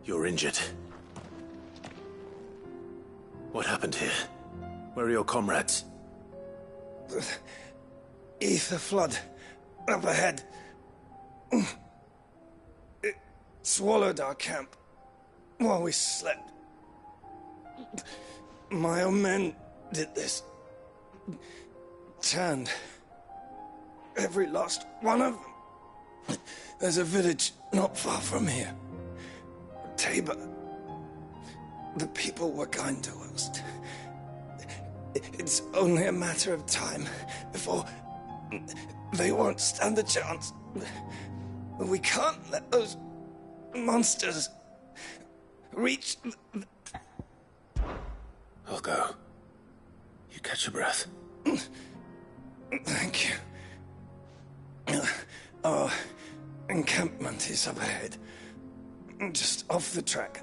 You're injured. What happened here? Where are your comrades? The ether flood up ahead. It swallowed our camp while we slept. My own men did this. Turned every last one of them. There's a village not far from here. Tabor. The people were kind to us. It's only a matter of time before they won't stand a chance. We can't let those monsters reach. I'll go. You catch your breath. Thank you. Our encampment is up ahead. Just off the track.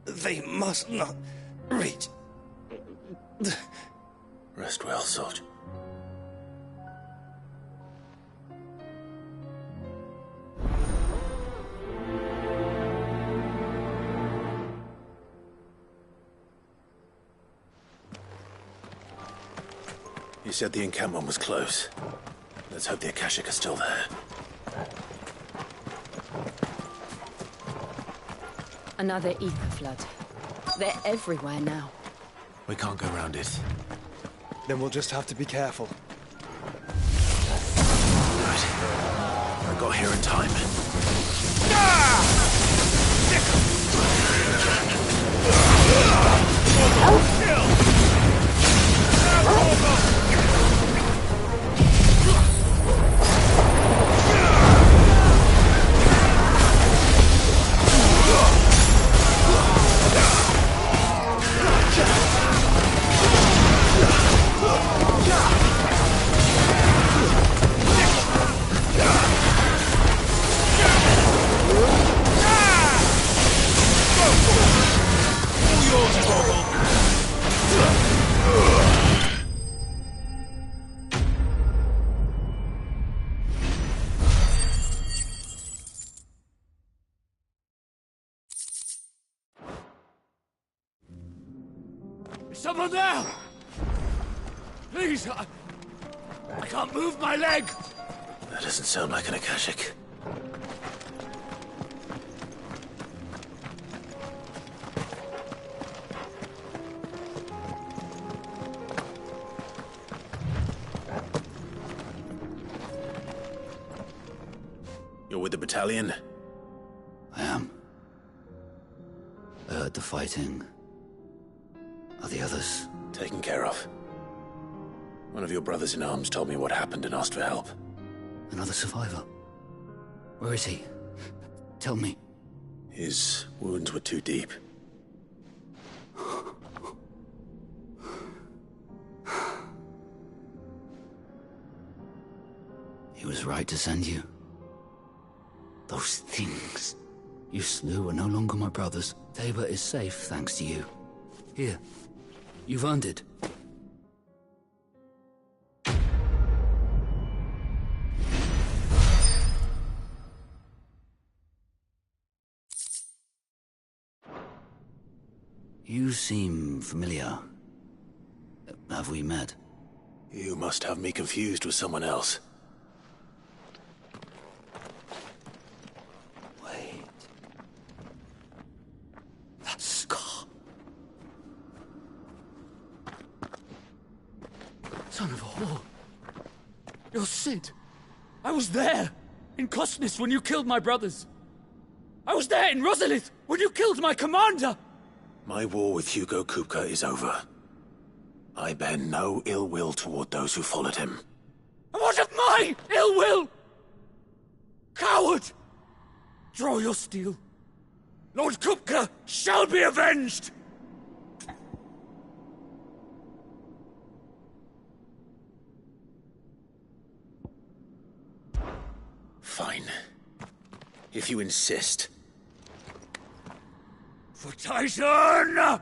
They must not reach. Rest well, soldier. You said the encampment was close. Let's hope the Akashic are still there. Another ether flood. They're everywhere now. We can't go around it. Then we'll just have to be careful. Right. I got here in time. Is someone there? Please, I can't move my leg. That doesn't sound like an Akashic. You're with the battalion? I am. I heard the fighting. Are the others? Taken care of. One of your brothers in arms told me what happened and asked for help. Another survivor? Where is he? Tell me. His wounds were too deep. He was right to send you. Those things you slew are no longer my brothers. Tabor is safe thanks to you. Here, you've earned it. You seem familiar. Have we met? You must have me confused with someone else. Son of a whore. You're Sid. I was there, in Cosnes, when you killed my brothers. I was there in Rosalith, when you killed my commander! My war with Hugo Kupka is over. I bear no ill will toward those who followed him. And what of my ill will? Coward! Draw your steel. Lord Kupka shall be avenged! Fine. If you insist. For Titan!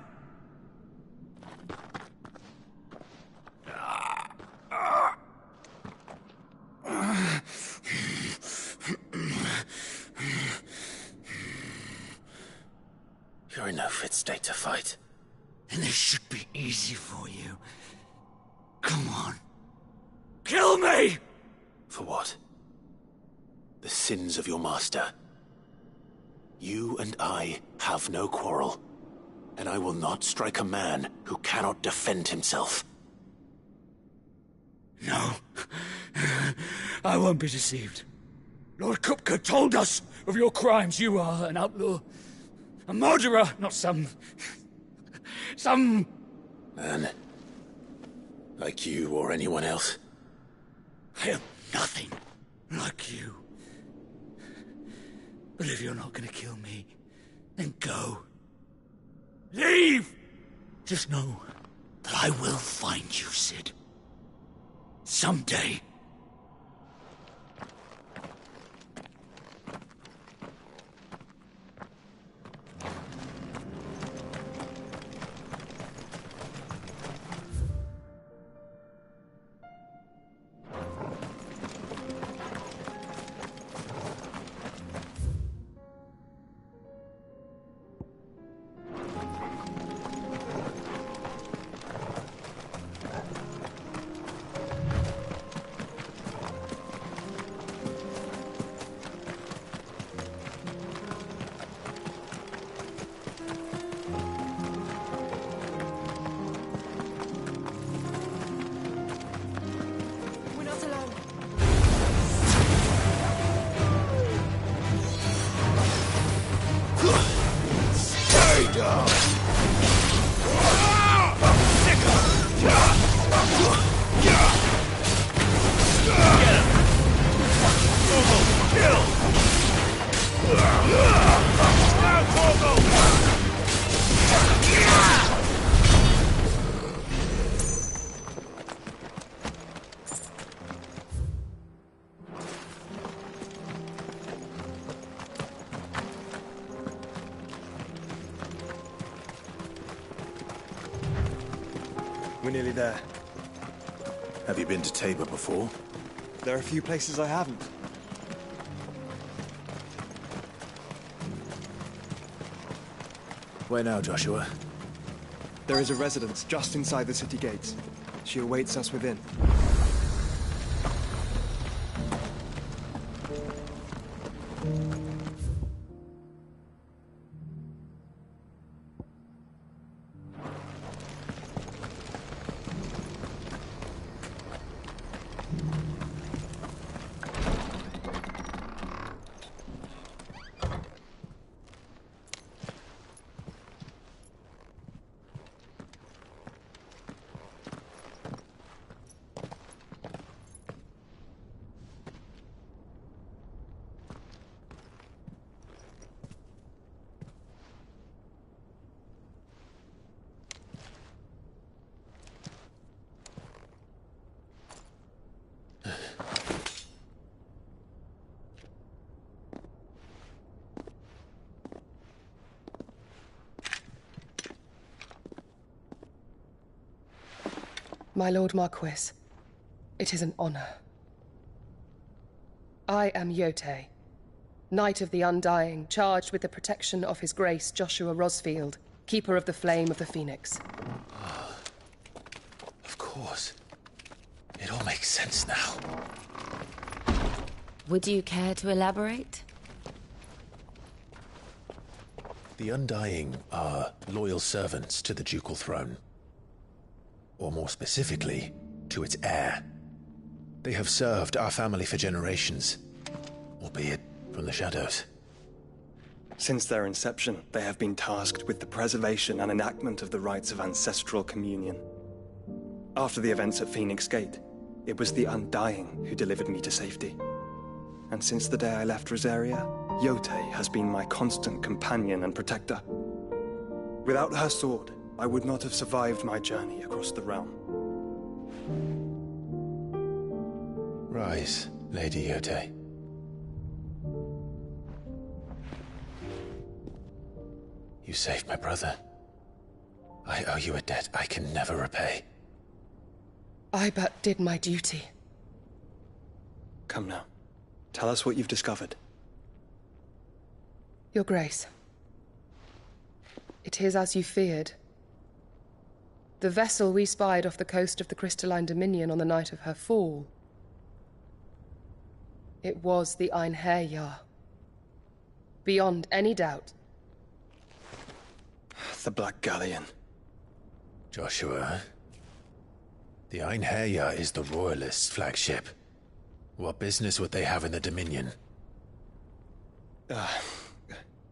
You're in no fit state to fight. And this should be easy for you. Come on. Kill me! For what? The sins of your master. You and I have no quarrel, and I will not strike a man who cannot defend himself. No. I won't be deceived. Lord Kupka told us of your crimes. You are an outlaw. A murderer, not some Man. Like you or anyone else. I am nothing like you. But if you're not gonna kill me, then go. Leave! Just know that I will find you, Sid. Someday. We're nearly there. Have you been to Tabor before? There are a few places I haven't. Where now, Joshua? There is a residence just inside the city gates. She awaits us within. My Lord Marquis, it is an honor. I am Yote, Knight of the Undying, charged with the protection of His Grace Joshua Rosfield, Keeper of the Flame of the Phoenix. Of course. It all makes sense now. Would you care to elaborate? The Undying are loyal servants to the ducal throne. Or more specifically, to its heir. They have served our family for generations, albeit from the shadows. Since their inception, they have been tasked with the preservation and enactment of the rites of ancestral communion. After the events at Phoenix Gate, it was the Undying who delivered me to safety. And since the day I left Rosaria, Yotei has been my constant companion and protector. Without her sword, I would not have survived my journey across the realm. Rise, Lady Yotei. You saved my brother. I owe you a debt I can never repay. I but did my duty. Come now. Tell us what you've discovered. Your Grace. It is as you feared. The vessel we spied off the coast of the Crystalline Dominion on the night of her fall. It was the Einherjar. Beyond any doubt. The Black Galleon. Joshua, the Einherjar is the Royalists' flagship. What business would they have in the Dominion?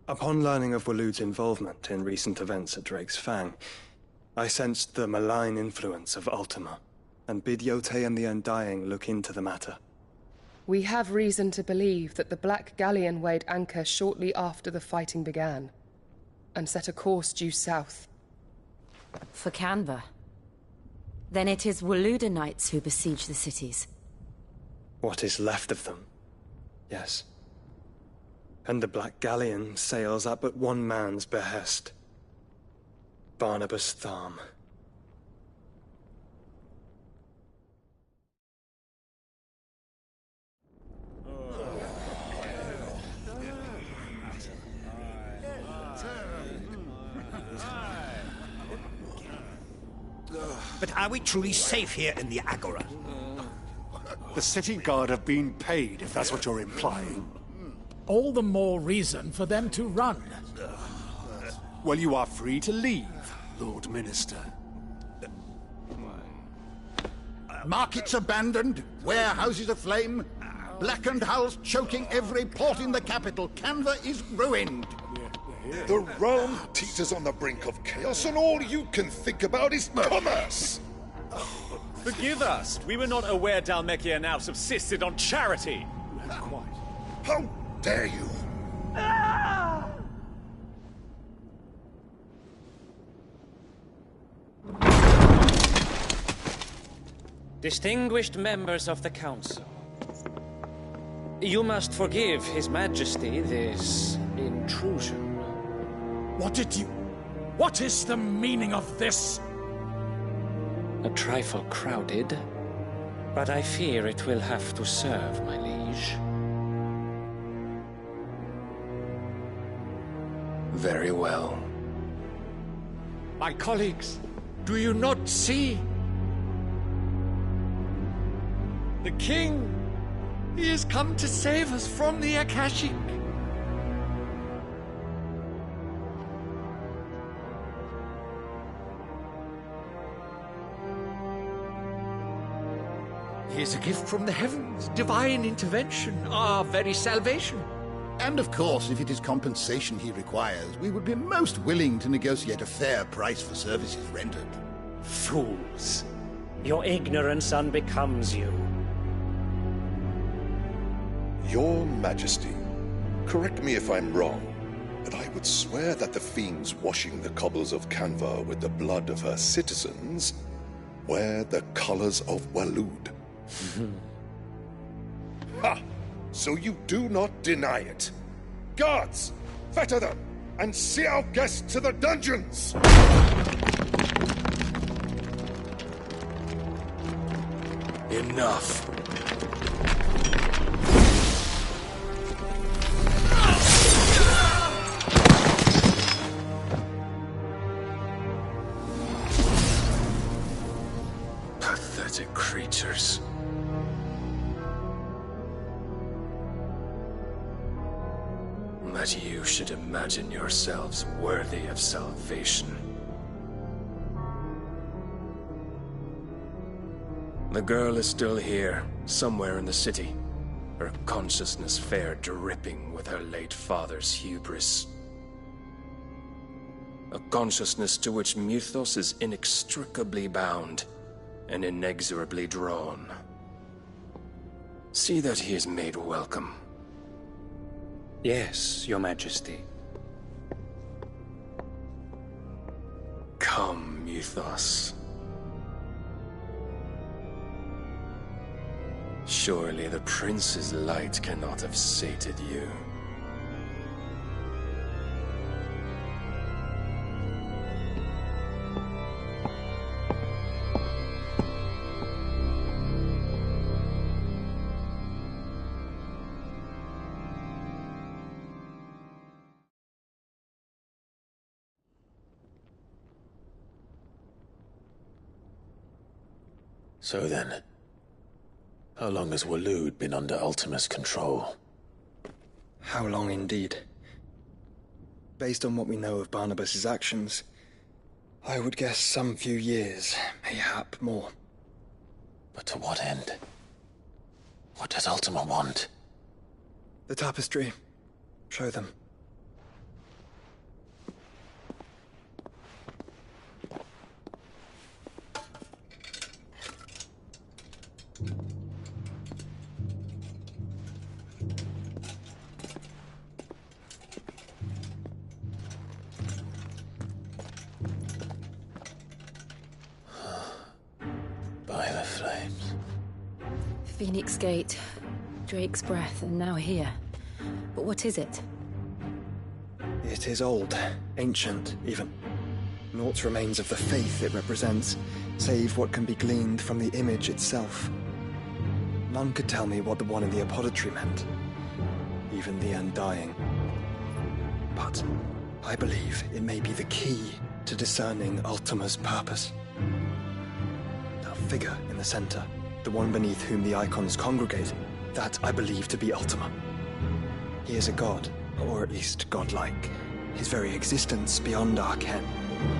Upon learning of Waloed's involvement in recent events at Drake's Fang, I sensed the malign influence of Ultima, and bid Yotei and the Undying look into the matter. We have reason to believe that the Black Galleon weighed anchor shortly after the fighting began, and set a course due south. For Canva. Then it is Waloed knights who besiege the cities. What is left of them, yes. And the Black Galleon sails at but one man's behest. Barnabas Tharm. But are we truly safe here in the Agora? The city guard have been paid, if that's what you're implying. All the more reason for them to run. Well, you are free to leave, Lord Minister. Markets abandoned, warehouses aflame, blackened hulls choking every port in the capital. Canva is ruined. The realm teeters on the brink of chaos, and all you can think about is commerce! Forgive us! We were not aware Dhalmekia now subsisted on charity! How dare you! Distinguished members of the Council, you must forgive His Majesty this intrusion. What is the meaning of this? A trifle crowded, but I fear it will have to serve, my liege. Very well. My colleagues, do you not see? The King! He has come to save us from the Akashic! He is a gift from the heavens, divine intervention, our very salvation. And of course, if it is compensation he requires, we would be most willing to negotiate a fair price for services rendered. Fools! Your ignorance unbecomes you. Your Majesty, correct me if I'm wrong, but I would swear that the fiends washing the cobbles of Canva with the blood of her citizens wear the colors of Waloed. Ha! So you do not deny it. Guards, fetter them, and see our guests to the dungeons! Enough. Pathetic creatures. That you should imagine yourselves worthy of salvation. The girl is still here, somewhere in the city. Her consciousness fair dripping with her late father's hubris. A consciousness to which Mythos is inextricably bound and inexorably drawn. See that he is made welcome. Yes, Your Majesty. Come, Mythos. Surely the prince's light cannot have sated you. So then, how long has Waloed been under Ultima's control? How long indeed? Based on what we know of Barnabas's actions, I would guess some few years, mayhap more. But to what end? What does Ultima want? The tapestry. Show them. By the flames. Phoenix Gate, Drake's Breath, and now here. But what is it? It is old, ancient, even. Naught remains of the faith it represents, save what can be gleaned from the image itself. None could tell me what the one in the apothecary meant, even the Undying. But I believe it may be the key to discerning Ultima's purpose. That figure in the center, the one beneath whom the icons congregate, that I believe to be Ultima. He is a god, or at least godlike, his very existence beyond our ken.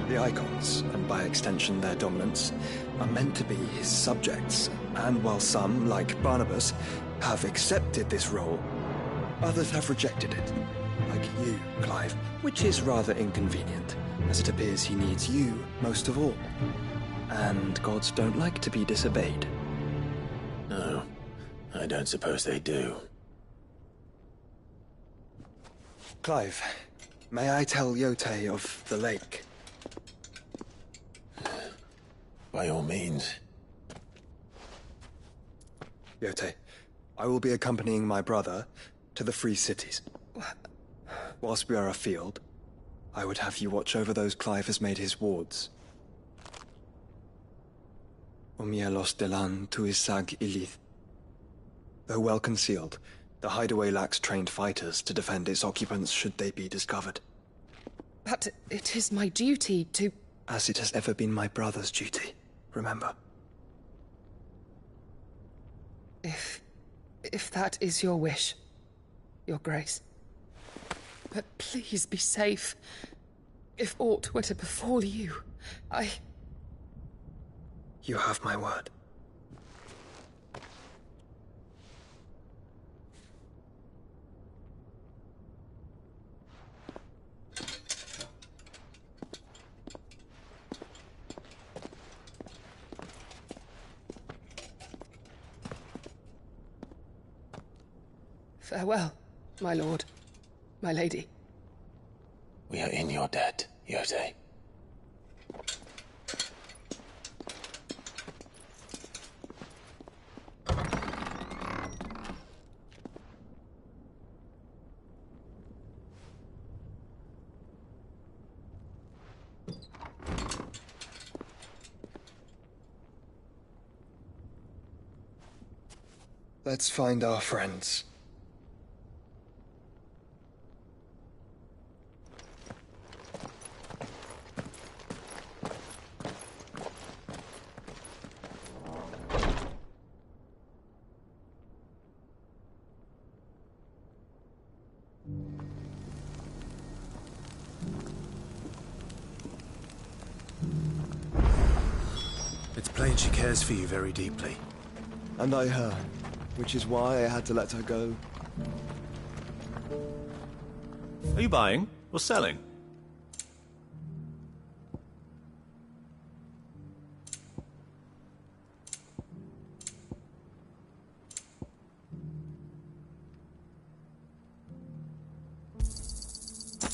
The icons, and by extension their dominance, are meant to be his subjects, and while some, like Barnabas, have accepted this role, others have rejected it, like you, Clive, which is rather inconvenient, as it appears he needs you most of all. And gods don't like to be disobeyed. No, I don't suppose they do. Clive, may I tell Yote of the lake? By all means. Yote, I will be accompanying my brother to the Free Cities. Whilst we are afield, I would have you watch over those Clive has made his wards. Omielos delan tuisag ilith. Though well concealed, the hideaway lacks trained fighters to defend its occupants should they be discovered. But it is my duty to... As it has ever been my brother's duty, remember. If that is your wish, Your Grace. But please be safe. If aught were to befall you, You have my word. Farewell, my lord, my lady. We are in your debt, Yote. Let's find our friends. It's plain she cares for you very deeply. And I her, which is why I had to let her go. Are you buying or selling?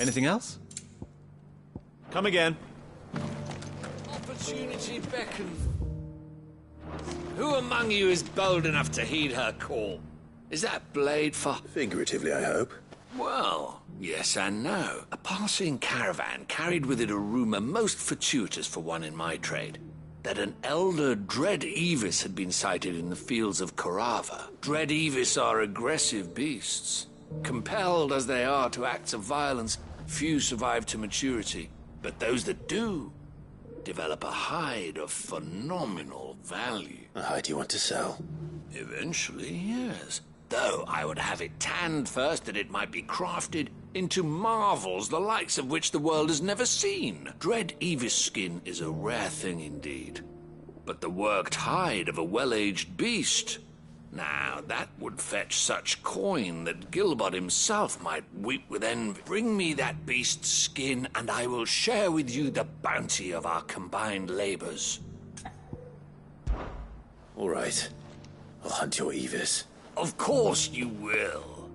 Anything else? Come again. Opportunity beckons. Who among you is bold enough to heed her call? Is that blade for... Figuratively, I hope. Well, yes and no. A passing caravan carried with it a rumor most fortuitous for one in my trade. That an elder Dread Evis had been sighted in the fields of Korava. Dread Evis are aggressive beasts. Compelled as they are to acts of violence, few survive to maturity. But those that do develop a hide of phenomenal value. A hide you want to sell? Eventually, yes. Though I would have it tanned first that it might be crafted into marvels the likes of which the world has never seen. Dread Evis skin is a rare thing indeed. But the worked hide of a well-aged beast... Now, that would fetch such coin that Gilbert himself might weep with envy. Bring me that beast's skin, and I will share with you the bounty of our combined labors. All right. I'll hunt your Evis. Of course you will.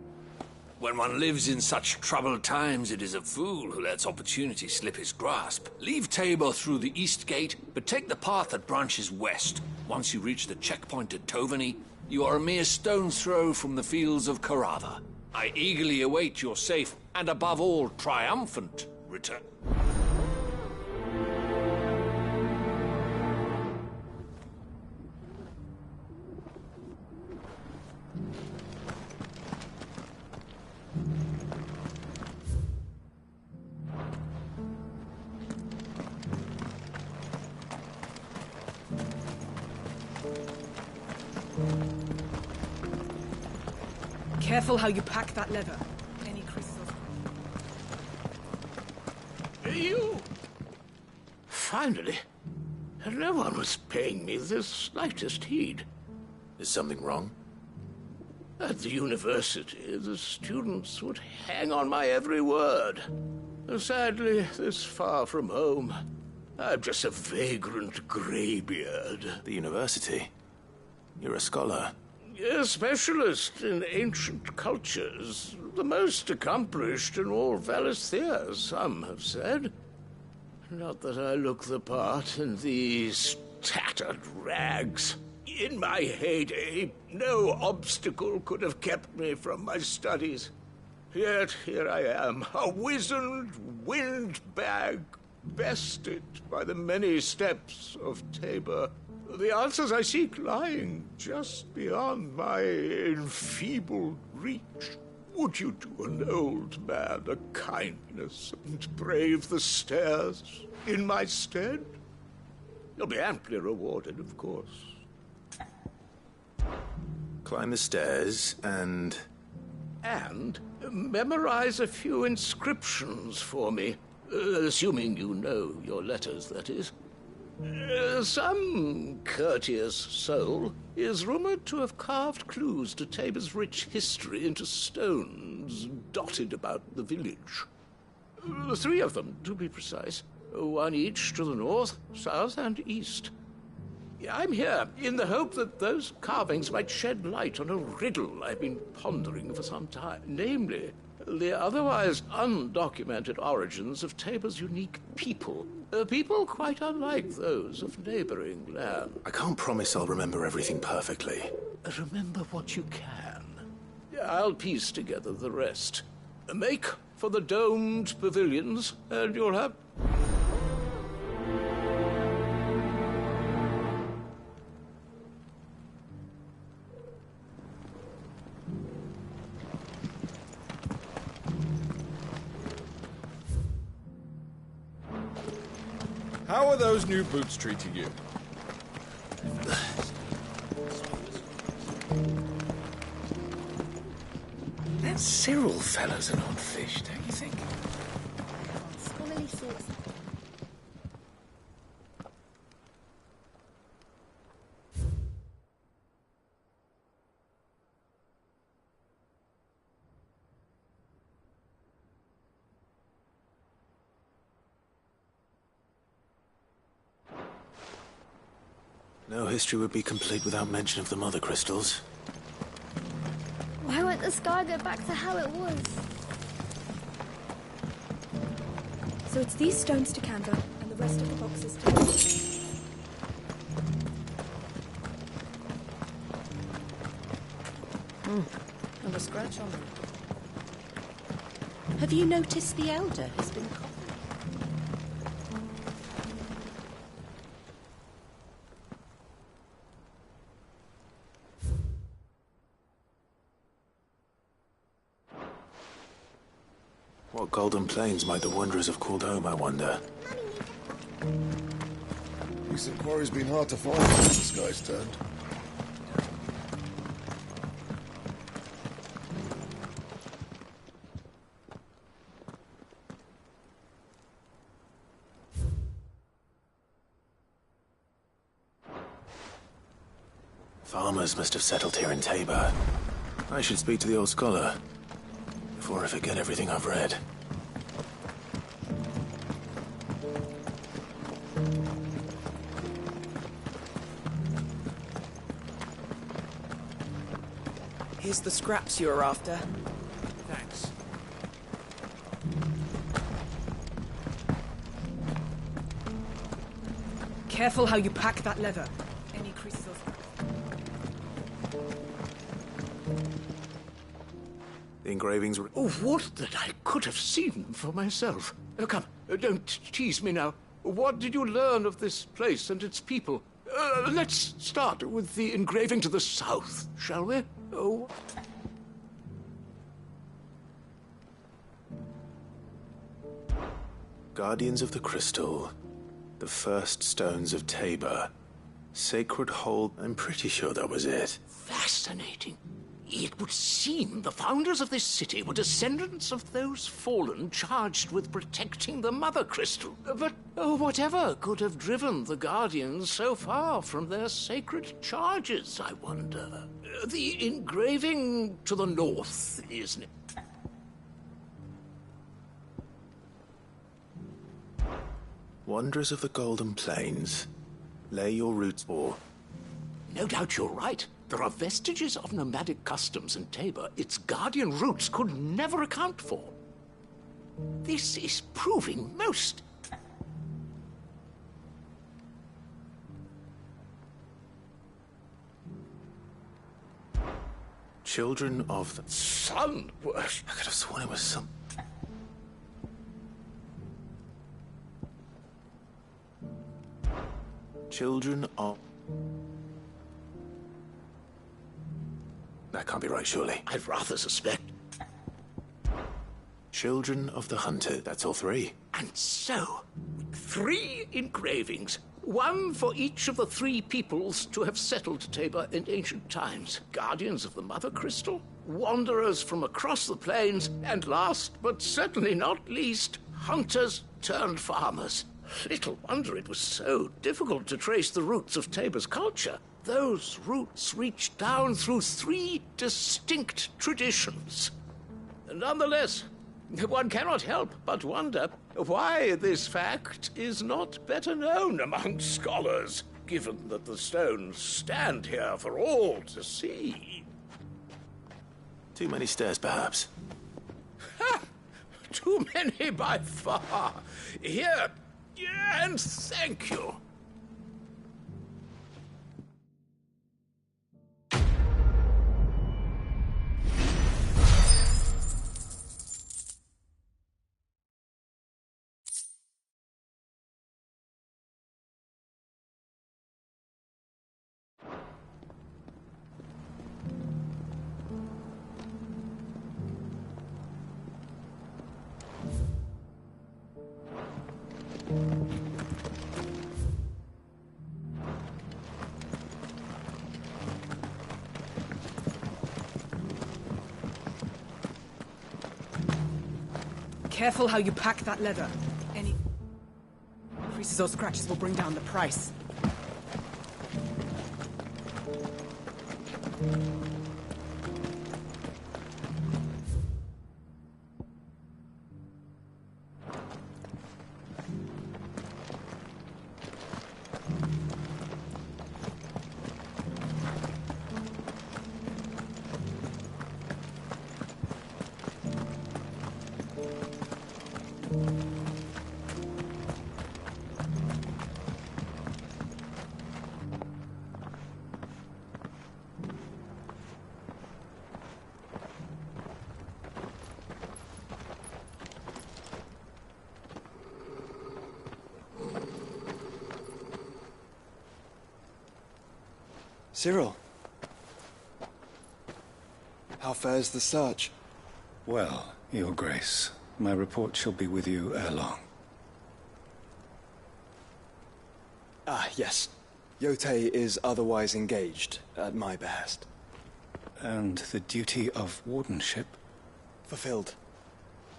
When one lives in such troubled times, it is a fool who lets opportunity slip his grasp. Leave Tabor through the east gate, but take the path that branches west. Once you reach the checkpoint at Tovany, you are a mere stone's throw from the fields of Korava. I eagerly await your safe, and above all, triumphant return. Careful how you pack that leather. Any crystals... You... Finally. No one was paying me the slightest heed. Is something wrong? At the university, the students would hang on my every word. Sadly, this far from home, I'm just a vagrant greybeard. The university? You're a scholar. A specialist in ancient cultures. The most accomplished in all Valisthea, some have said. Not that I look the part in these tattered rags. In my heyday, no obstacle could have kept me from my studies. Yet here I am, a wizened windbag, bested by the many steps of Tabor. The answers I seek lying just beyond my enfeebled reach. Would you do an old man a kindness and brave the stairs in my stead? You'll be amply rewarded, of course. Climb the stairs and... And memorize a few inscriptions for me. Assuming you know your letters, that is. Some courteous soul is rumored to have carved clues to Tabor's rich history into stones dotted about the village. 3 of them, to be precise. 1 each to the north, south, and east. I'm here in the hope that those carvings might shed light on a riddle I've been pondering for some time. Namely, the otherwise undocumented origins of Tabor's unique people. People quite unlike those of neighboring land. I can't promise I'll remember everything perfectly. Remember what you can. I'll piece together the rest. Make for the domed pavilions, and you'll have... How are those new boots treating you? That Cyril fellow's an odd fish, don't you think? Scholarly thoughts. No history would be complete without mention of the mother crystals. Why won't the sky go back to how it was? So it's these stones to Canva, and the rest of the boxes to... And a scratch on them. Have you noticed the Elder has been coughing? What golden plains might the Wanderers have called home, I wonder? Recent quarry's been hard to find since the sky's turned. Farmers must have settled here in Tabor. I should speak to the old scholar before I forget everything I've read. Here's the scraps you were after. Thanks. Careful how you pack that leather. Any creases or... The engravings were... Oh, what that I could have seen for myself. Come, don't tease me now. What did you learn of this place and its people? Let's start with the engraving to the south, shall we? Oh. Guardians of the Crystal. The first stones of Tabor. Sacred hold... I'm pretty sure that was it. Fascinating. It would seem the founders of this city were descendants of those fallen charged with protecting the Mother Crystal. But whatever could have driven the Guardians so far from their sacred charges, I wonder? The engraving to the north, isn't it? Wanderers of the Golden Plains. Lay your roots or... No doubt you're right. There are vestiges of nomadic customs in Tabor its guardian roots could never account for. This is proving most... Children of the... Sun worship. I could have sworn it was some... Children of... That can't be right, surely. I'd rather suspect. Children of the Hunter, that's all three. And so, with 3 engravings, one for each of the 3 peoples to have settled Tabor in ancient times. Guardians of the Mother Crystal, wanderers from across the plains, and last, but certainly not least, hunters turned farmers. Little wonder it was so difficult to trace the roots of Tabor's culture. Those roots reach down through 3 distinct traditions. Nonetheless, one cannot help but wonder why this fact is not better known among scholars, given that the stones stand here for all to see. Too many stairs, perhaps. Ha! Too many by far. Here, and thank you. Careful how you pack that leather. Any creases or scratches will bring down the price. Cyril. How fares the search? Well, Your Grace, my report shall be with you ere long. Ah, yes. Yotei is otherwise engaged, at my behest. And the duty of wardenship? Fulfilled.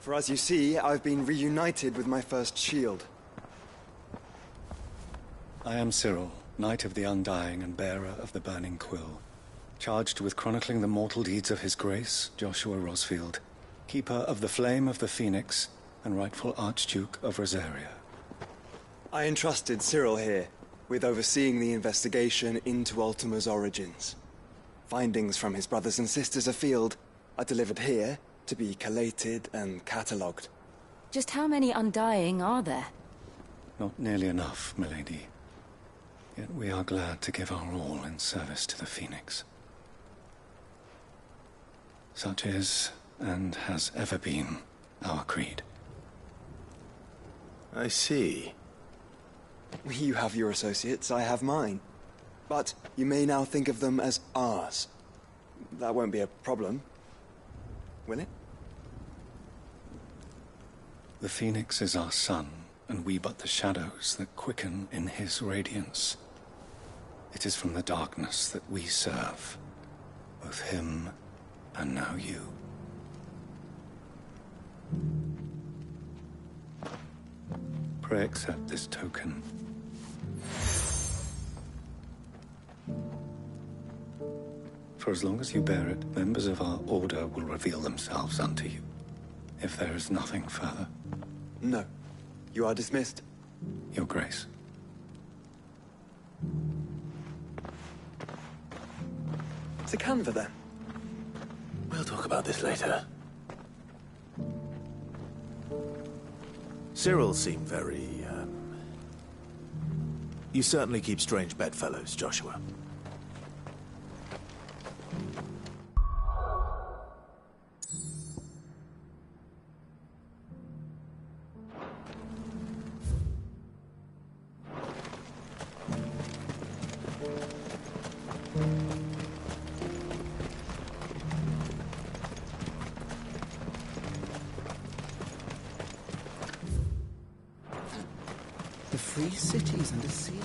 For as you see, I've been reunited with my first shield. I am Cyril, Knight of the Undying and bearer of the Burning Quill, charged with chronicling the mortal deeds of His Grace, Joshua Rosfield, Keeper of the Flame of the Phoenix, and rightful Archduke of Rosaria. I entrusted Cyril here with overseeing the investigation into Ultima's origins. Findings from his brothers and sisters afield are delivered here to be collated and catalogued. Just how many Undying are there? Not nearly enough, milady. Yet we are glad to give our all in service to the Phoenix. Such is, and has ever been, our creed. I see. You have your associates, I have mine. But you may now think of them as ours. That won't be a problem, will it? The Phoenix is our sun, and we but the shadows that quicken in his radiance. It is from the darkness that we serve, both him and now you. Pray accept this token. For as long as you bear it, members of our order will reveal themselves unto you. If there is nothing further. No. You are dismissed. Your Grace. To Canva, then. We'll talk about this later. Cyril seemed very, You certainly keep strange bedfellows, Joshua. The free cities under sea?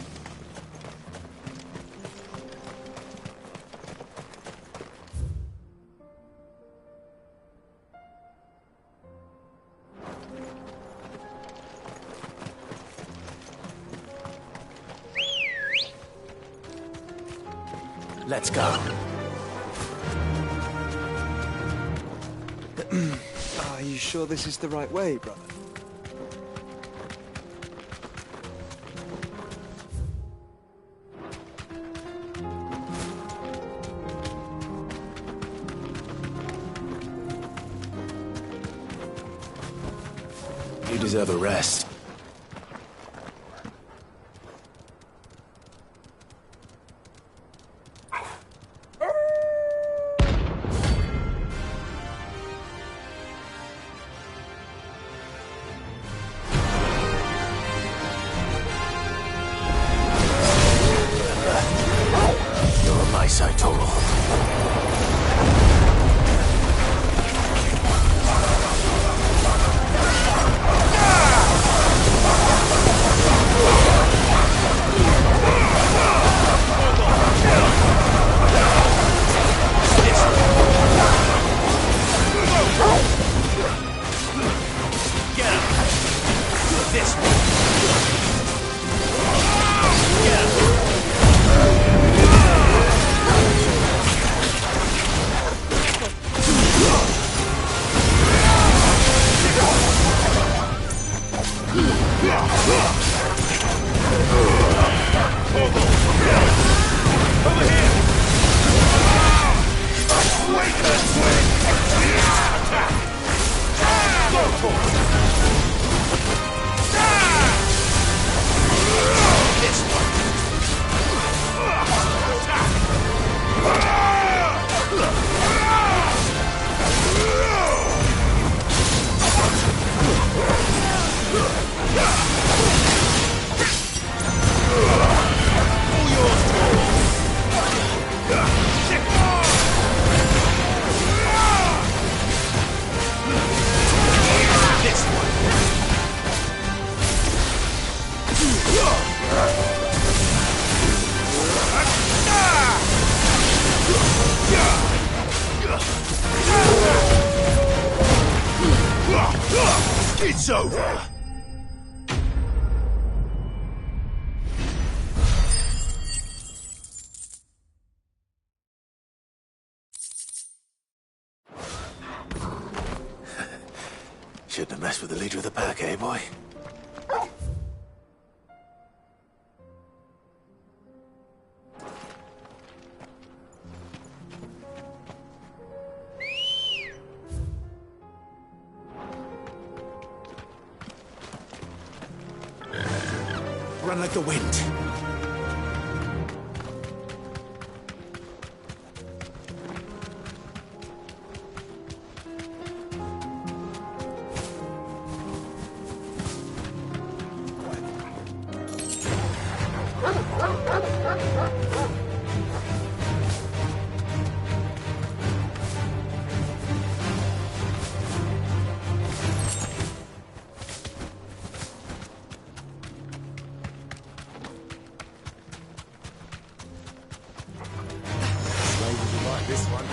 Let's go. Are you sure this is the right way, brother? You deserve a rest. You're on my side, Total. It's over! Shouldn't have messed with the leader of the pack, eh, boy? Run like the wind. This one.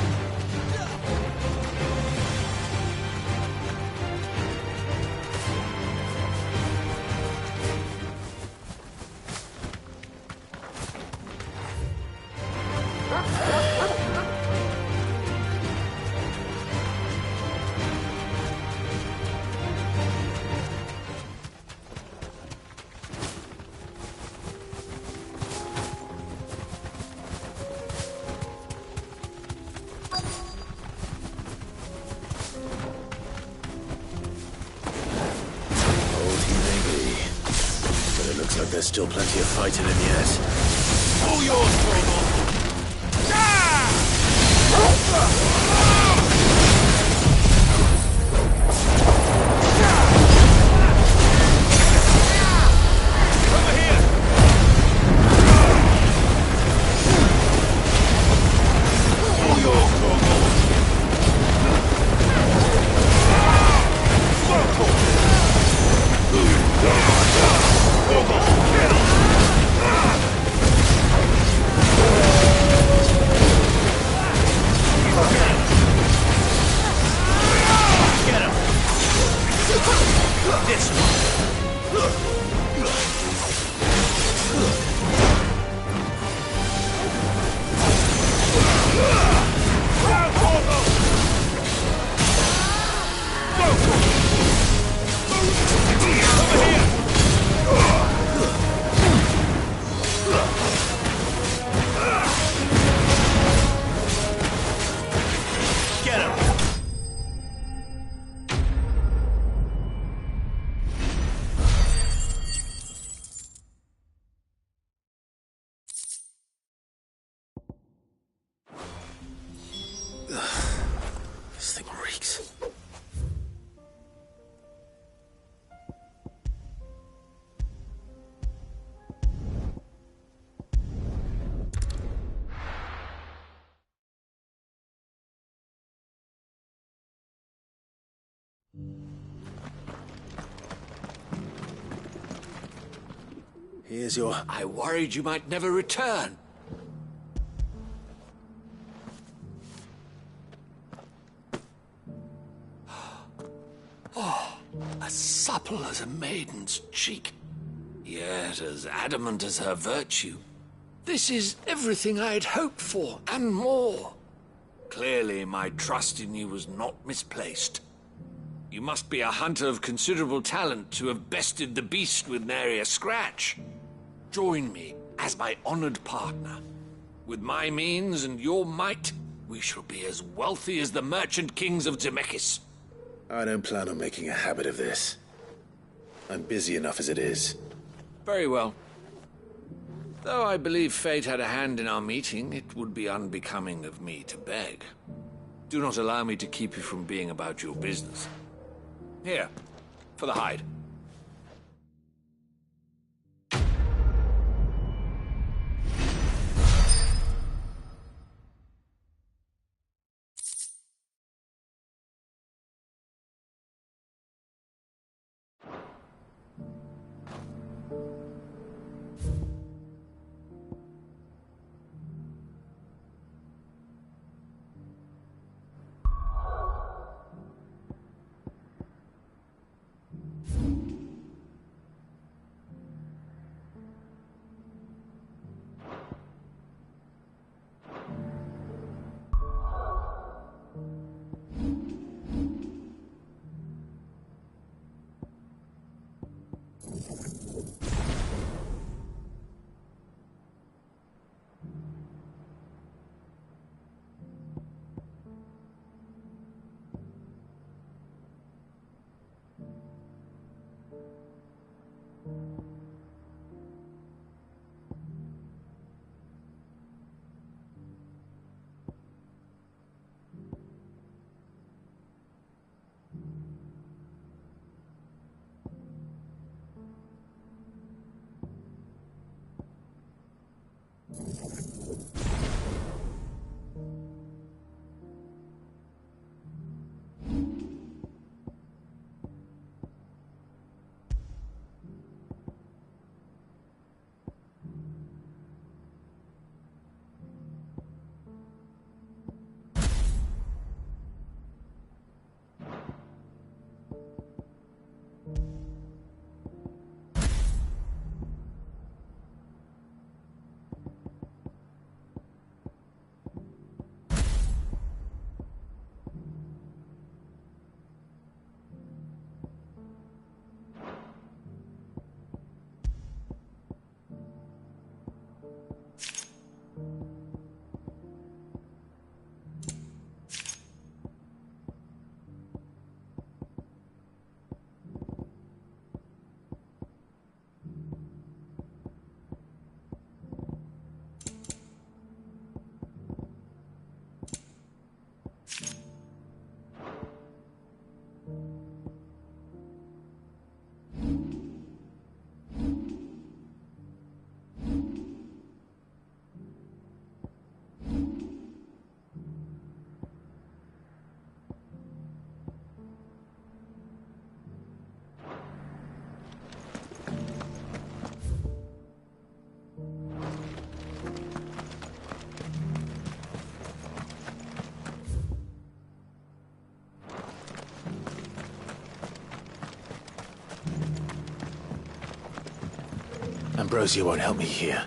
There's still plenty of fighting in yet. All yours, Torgal! Over here! All yours, Torgal! This thing reeks. Here's your... I worried you might never return. Oh, as supple as a maiden's cheek, yet as adamant as her virtue. This is everything I had hoped for, and more. Clearly, my trust in you was not misplaced. You must be a hunter of considerable talent to have bested the beast with nary a scratch. Join me as my honored partner. With my means and your might, we shall be as wealthy as the merchant kings of Zemeckis. I don't plan on making a habit of this. I'm busy enough as it is. Very well. Though I believe fate had a hand in our meeting, it would be unbecoming of me to beg. Do not allow me to keep you from being about your business. Here, for the hide. Ambrosia won't help me here.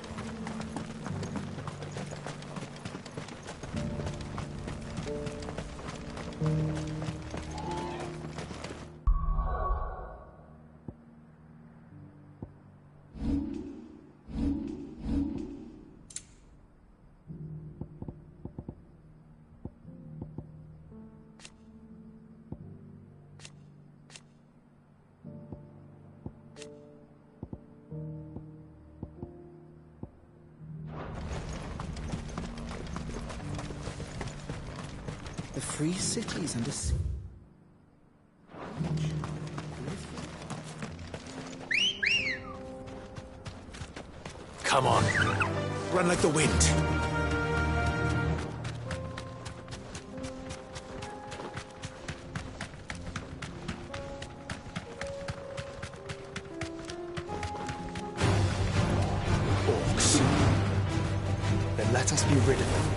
The free cities and the... Come on. Run like the wind. Orcs. Then let us be rid of them.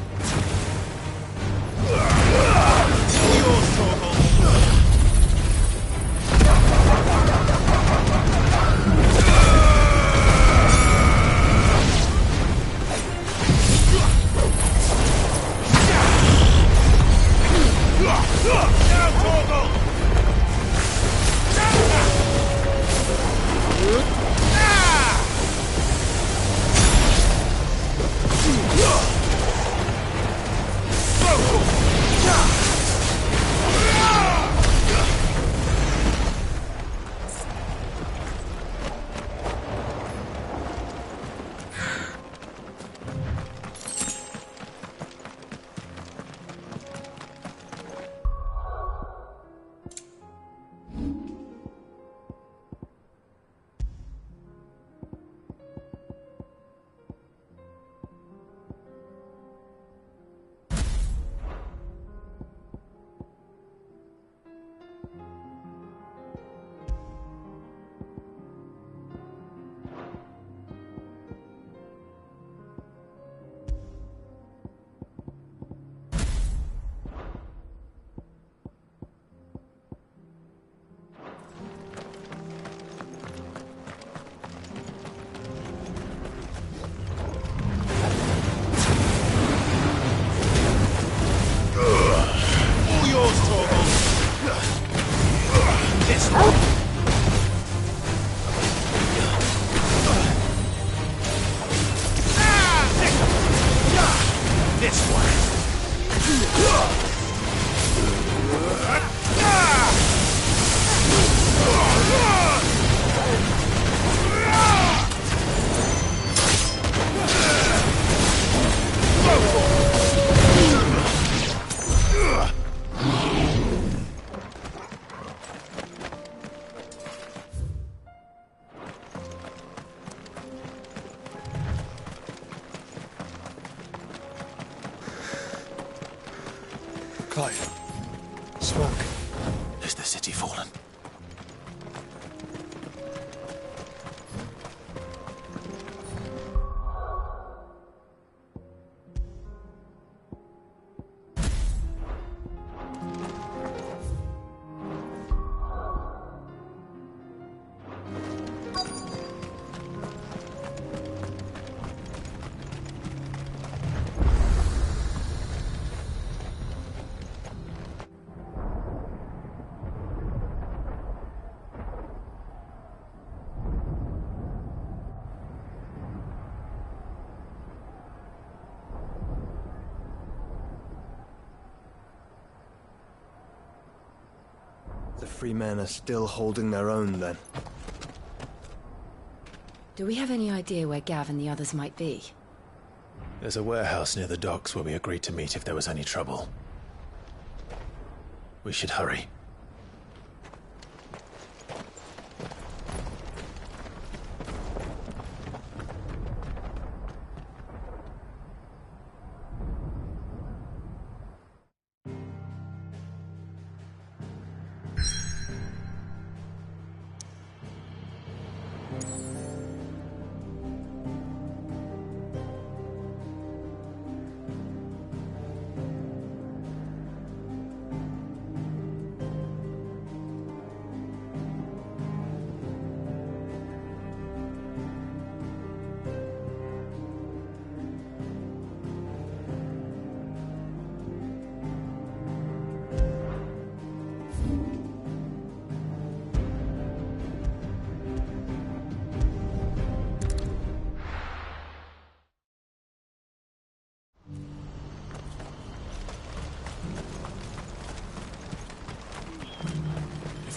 Clive. Smoke. Is the city fallen? The free men are still holding their own, then. Do we have any idea where Gav and the others might be? There's a warehouse near the docks where we agreed to meet if there was any trouble. We should hurry.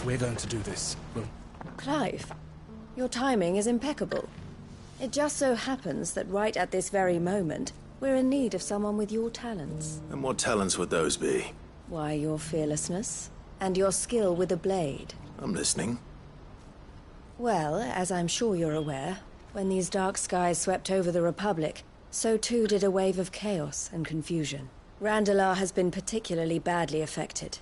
we're going to do this, Clive, your timing is impeccable. It just so happens that right at this very moment, we're in need of someone with your talents. And what talents would those be? Why, your fearlessness, and your skill with a blade. I'm listening. Well, as I'm sure you're aware, when these dark skies swept over the Republic, so too did a wave of chaos and confusion. Randalar has been particularly badly affected.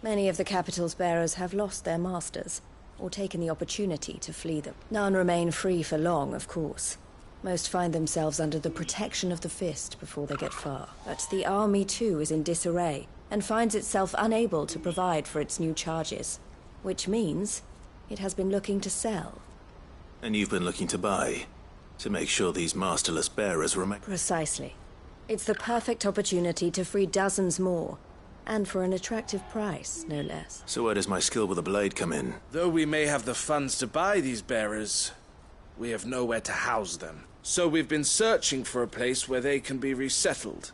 Many of the capital's bearers have lost their masters, or taken the opportunity to flee them. None remain free for long, of course. Most find themselves under the protection of the Fist before they get far. But the army too is in disarray, and finds itself unable to provide for its new charges. Which means it has been looking to sell. And you've been looking to buy, to make sure these masterless bearers remain... Precisely. It's the perfect opportunity to free dozens more, and for an attractive price, no less. So where does my skill with a blade come in? Though we may have the funds to buy these bearers, we have nowhere to house them. So we've been searching for a place where they can be resettled.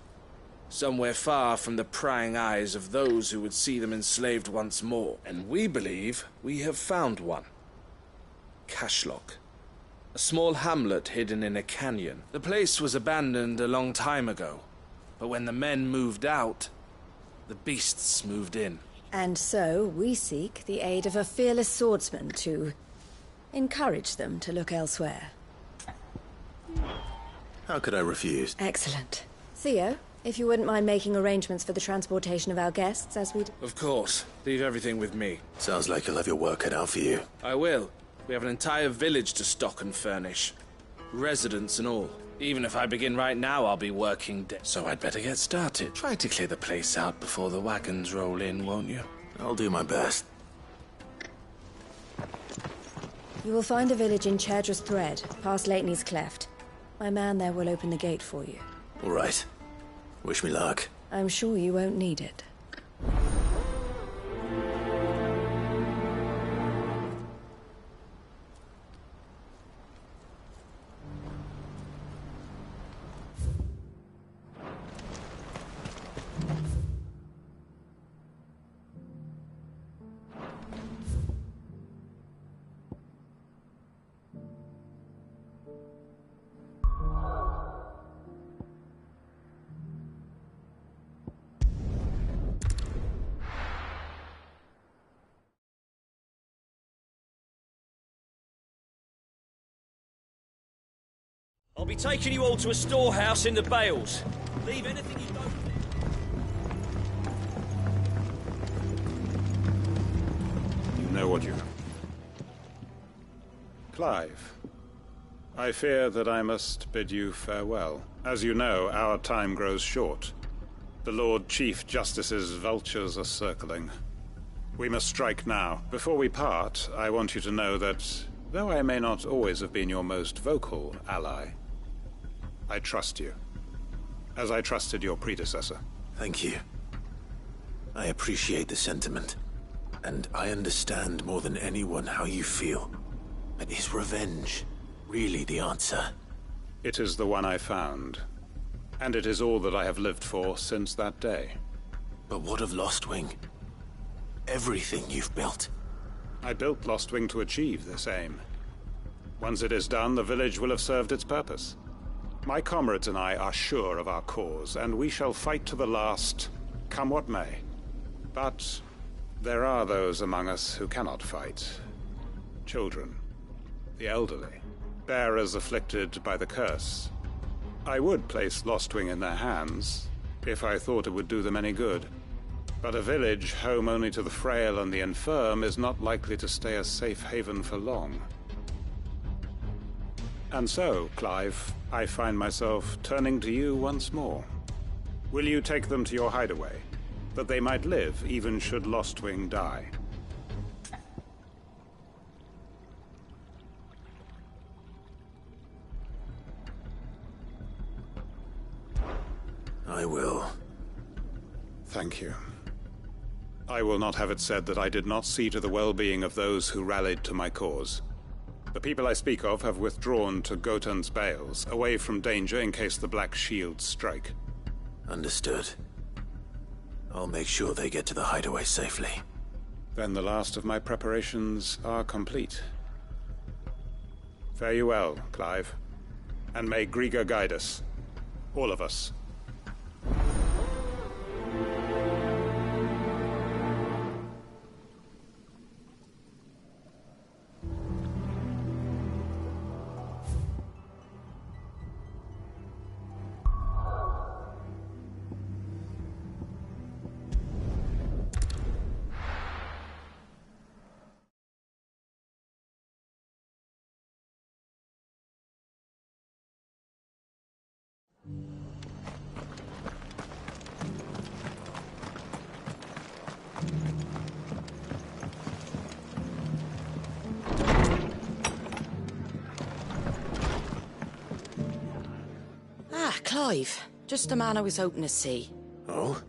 Somewhere far from the prying eyes of those who would see them enslaved once more. And we believe we have found one. Cashlock. A small hamlet hidden in a canyon. The place was abandoned a long time ago, but when the men moved out, the beasts moved in. And so we seek the aid of a fearless swordsman to encourage them to look elsewhere. How could I refuse? Excellent. Theo, if you wouldn't mind making arrangements for the transportation of our guests as we... Of course. Leave everything with me. Sounds like you'll have your work cut out for you. I will. We have an entire village to stock and furnish. Residents and all. Even if I begin right now, I'll be working so I'd better get started. Try to clear the place out before the wagons roll in, won't you? I'll do my best. You will find a village in Chadra's Thread, past Lateney's Cleft. My man there will open the gate for you. All right. Wish me luck. I'm sure you won't need it. I'll be taking you all to a storehouse in the Bales. Leave anything you don't... You know what you... Clive, I fear that I must bid you farewell. As you know, our time grows short. The Lord Chief Justice's vultures are circling. We must strike now. Before we part, I want you to know that, though I may not always have been your most vocal ally, I trust you, as I trusted your predecessor. Thank you. I appreciate the sentiment, and I understand more than anyone how you feel. But is revenge really the answer? It is the one I found, and it is all that I have lived for since that day. But what of Lostwing? Everything you've built. I built Lostwing to achieve this aim. Once it is done, the village will have served its purpose. My comrades and I are sure of our cause, and we shall fight to the last, come what may. But there are those among us who cannot fight. Children, the elderly, bearers afflicted by the curse. I would place Lostwing in their hands, if I thought it would do them any good. But a village home only to the frail and the infirm is not likely to stay a safe haven for long. And so, Clive, I find myself turning to you once more. Will you take them to your hideaway, that they might live even should Lostwing die? I will. Thank you. I will not have it said that I did not see to the well-being of those who rallied to my cause. The people I speak of have withdrawn to Gotan's Bales, away from danger in case the Black Shields strike. Understood. I'll make sure they get to the hideaway safely. Then the last of my preparations are complete. Fare you well, Clive. And may Griga guide us. All of us. Clive, just the man I was hoping to see. Oh?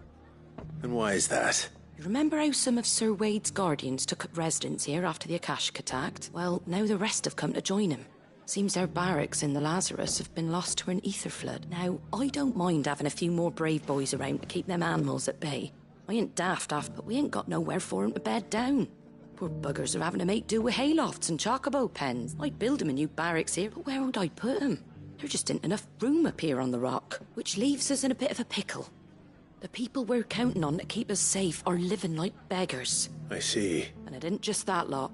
And why is that? You remember how some of Sir Wade's guardians took up residence here after the Akashic attacked? Well, now the rest have come to join him. Seems their barracks in the Lazarus have been lost to an ether flood. Now, I don't mind having a few more brave boys around to keep them animals at bay. I ain't daft, but we ain't got nowhere for 'em to bed down. Poor buggers are having to make do with haylofts and chocobo pens. I'd build 'em a new barracks here, but where would I put 'em? There just isn't enough room up here on the rock, which leaves us in a bit of a pickle. The people we're counting on to keep us safe are living like beggars. I see. And it isn't just that lot.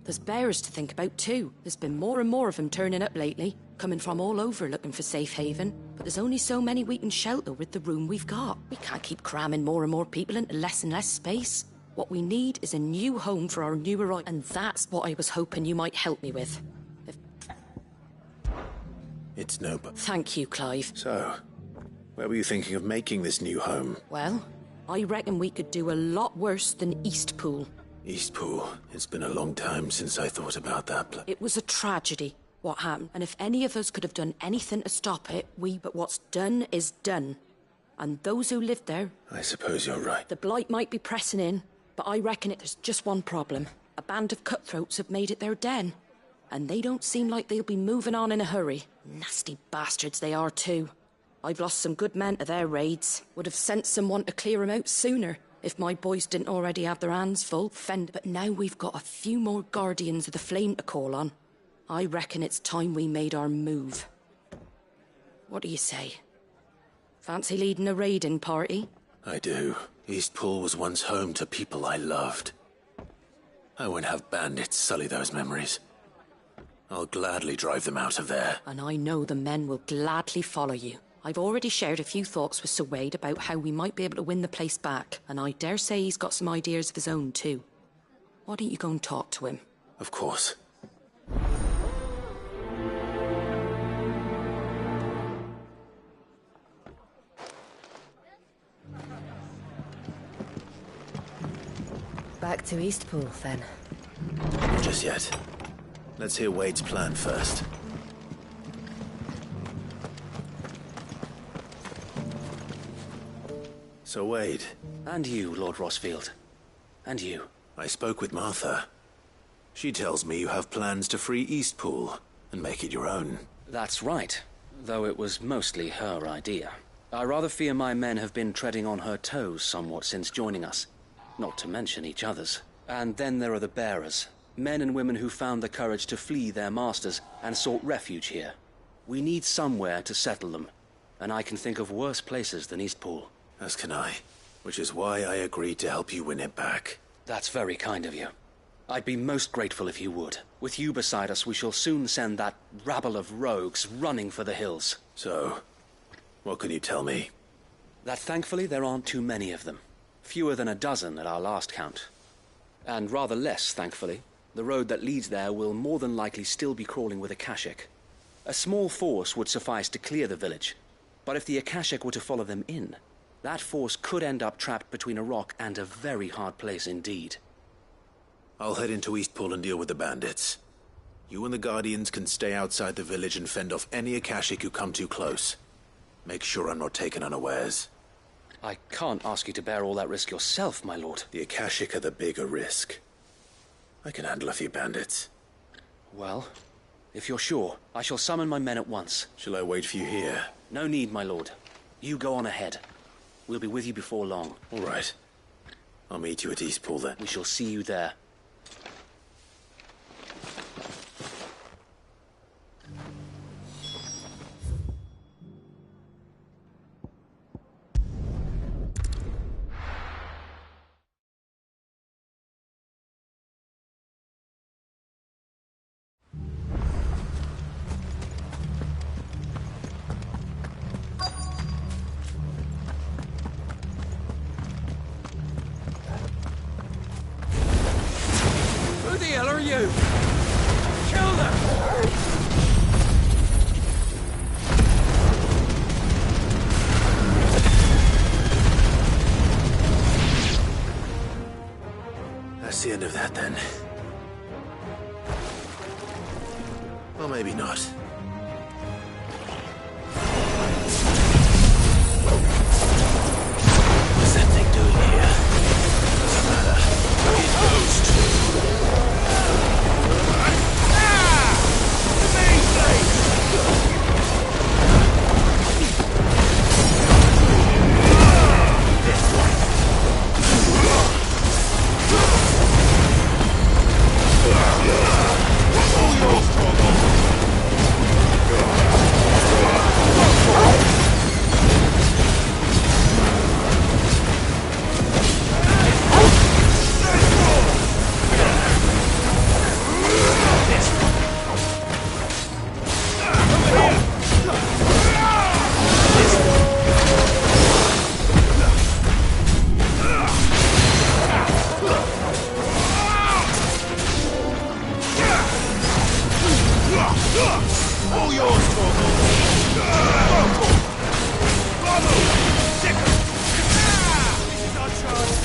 There's bears to think about too. There's been more and more of them turning up lately, coming from all over looking for safe haven. But there's only so many we can shelter with the room we've got. We can't keep cramming more and more people into less and less space. What we need is a new home for our new arrivals, and that's what I was hoping you might help me with. It's no but. Thank you, Clive. So, where were you thinking of making this new home? Well, I reckon we could do a lot worse than Eastpool. Eastpool? It's been a long time since I thought about that. It was a tragedy, what happened. And if any of us could have done anything to stop it, but what's done is done. And those who lived there... I suppose you're right. The blight might be pressing in, but I reckon there's just one problem. A band of cutthroats have made it their den. And they don't seem like they'll be moving on in a hurry. Nasty bastards they are too. I've lost some good men to their raids. Would have sent someone to clear 'em out sooner, if my boys didn't already have their hands full. But now we've got a few more guardians of the flame to call on. I reckon it's time we made our move. What do you say? Fancy leading a raiding party? I do. Eastpool was once home to people I loved. I won't have bandits sully those memories. I'll gladly drive them out of there. And I know the men will gladly follow you. I've already shared a few thoughts with Sir Wade about how we might be able to win the place back, and I dare say he's got some ideas of his own too. Why don't you go and talk to him? Of course. Back to Eastpool, then. Not just yet. Let's hear Wade's plan first. So, Wade. And you, Lord Rosfield. And you. I spoke with Martha. She tells me you have plans to free Eastpool and make it your own. That's right, though it was mostly her idea. I rather fear my men have been treading on her toes somewhat since joining us, not to mention each other's. And then there are the bearers, men and women who found the courage to flee their masters and sought refuge here. We need somewhere to settle them, and I can think of worse places than Eastpool. As can I, which is why I agreed to help you win it back. That's very kind of you. I'd be most grateful if you would. With you beside us, we shall soon send that rabble of rogues running for the hills. So, what can you tell me? That thankfully there aren't too many of them. Fewer than a dozen at our last count. And rather less, thankfully. The road that leads there will more than likely still be crawling with Akashic. A small force would suffice to clear the village. But if the Akashic were to follow them in, that force could end up trapped between a rock and a very hard place indeed. I'll head into Eastpool and deal with the bandits. You and the Guardians can stay outside the village and fend off any Akashic who come too close. Make sure I'm not taken unawares. I can't ask you to bear all that risk yourself, my lord. The Akashic are the bigger risk. I can handle a few bandits. Well, if you're sure, I shall summon my men at once. Shall I wait for you here? No need, my lord. You go on ahead. We'll be with you before long. All right. I'll meet you at Eastpool then. We shall see you there. Who the hell are you? Kill them! That's the end of that then. Or maybe not. What's that thing doing here? Doesn't matter. It goes to... All yours, Torgal! Bravo! Second! This is our chance!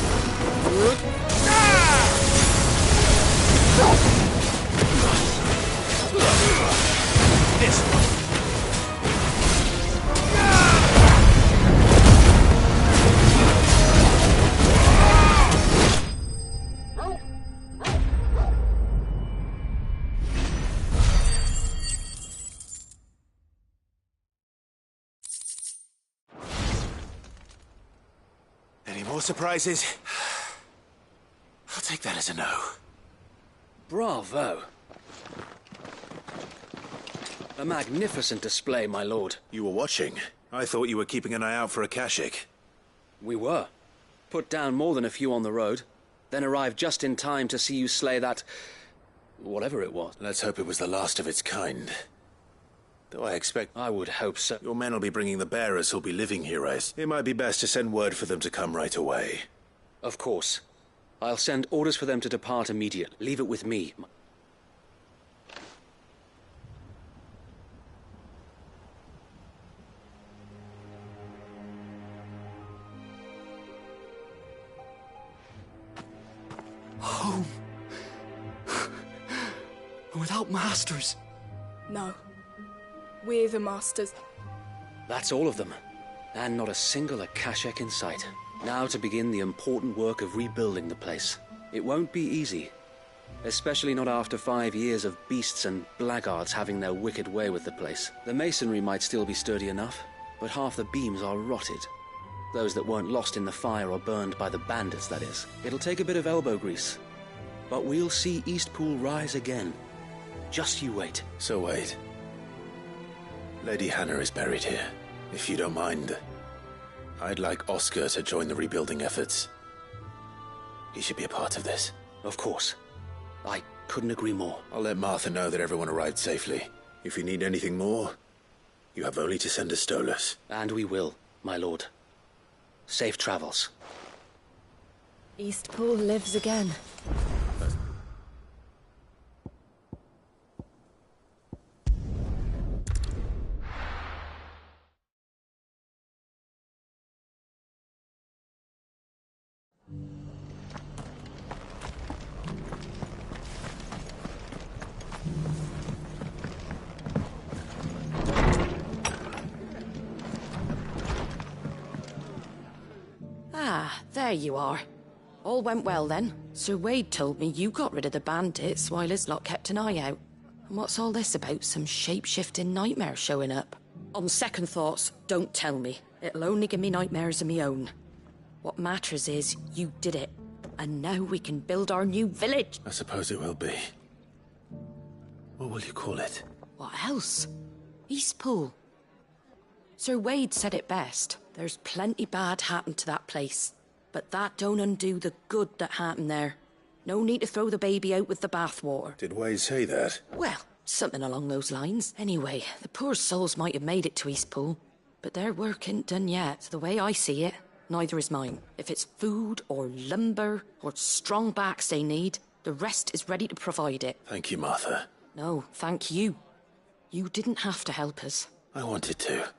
This one! Any more surprises? I'll take that as a no. Bravo. A magnificent display, my lord. You were watching. I thought you were keeping an eye out for a Kashik. We were. Put down more than a few on the road, then arrived just in time to see you slay that... whatever it was. Let's hope it was the last of its kind. Though I expect... I would hope so. Your men will be bringing the bearers who'll be living here, It might be best to send word for them to come right away. Of course. I'll send orders for them to depart immediately. Leave it with me. Home. Without masters. No. We're the masters. That's all of them. And not a single Akashek in sight. Now to begin the important work of rebuilding the place. It won't be easy. Especially not after 5 years of beasts and blackguards having their wicked way with the place. The masonry might still be sturdy enough, but half the beams are rotted. Those that weren't lost in the fire or burned by the bandits, that is. It'll take a bit of elbow grease. But we'll see Eastpool rise again. Just you wait. So wait. Lady Hannah is buried here. If you don't mind, I'd like Oscar to join the rebuilding efforts. He should be a part of this. Of course. I couldn't agree more. I'll let Martha know that everyone arrived safely. If you need anything more, you have only to send a Stolas. And we will, my lord. Safe travels. Eastpool lives again. Ah, there you are. All went well then. Sir Wade told me you got rid of the bandits while his lot kept an eye out. And what's all this about some shape-shifting nightmare showing up? On second thoughts, don't tell me. It'll only give me nightmares of me own. What matters is you did it. And now we can build our new village. I suppose it will be. What will you call it? What else? Eastpool. Sir Wade said it best. There's plenty bad happened to that place. But that don't undo the good that happened there. No need to throw the baby out with the bathwater. Did Wade say that? Well, something along those lines. Anyway, the poor souls might have made it to Eastpool. But their work ain't done yet. The way I see it, neither is mine. If it's food or lumber or strong backs they need, the rest is ready to provide it. Thank you, Martha. No, thank you. You didn't have to help us. I wanted to.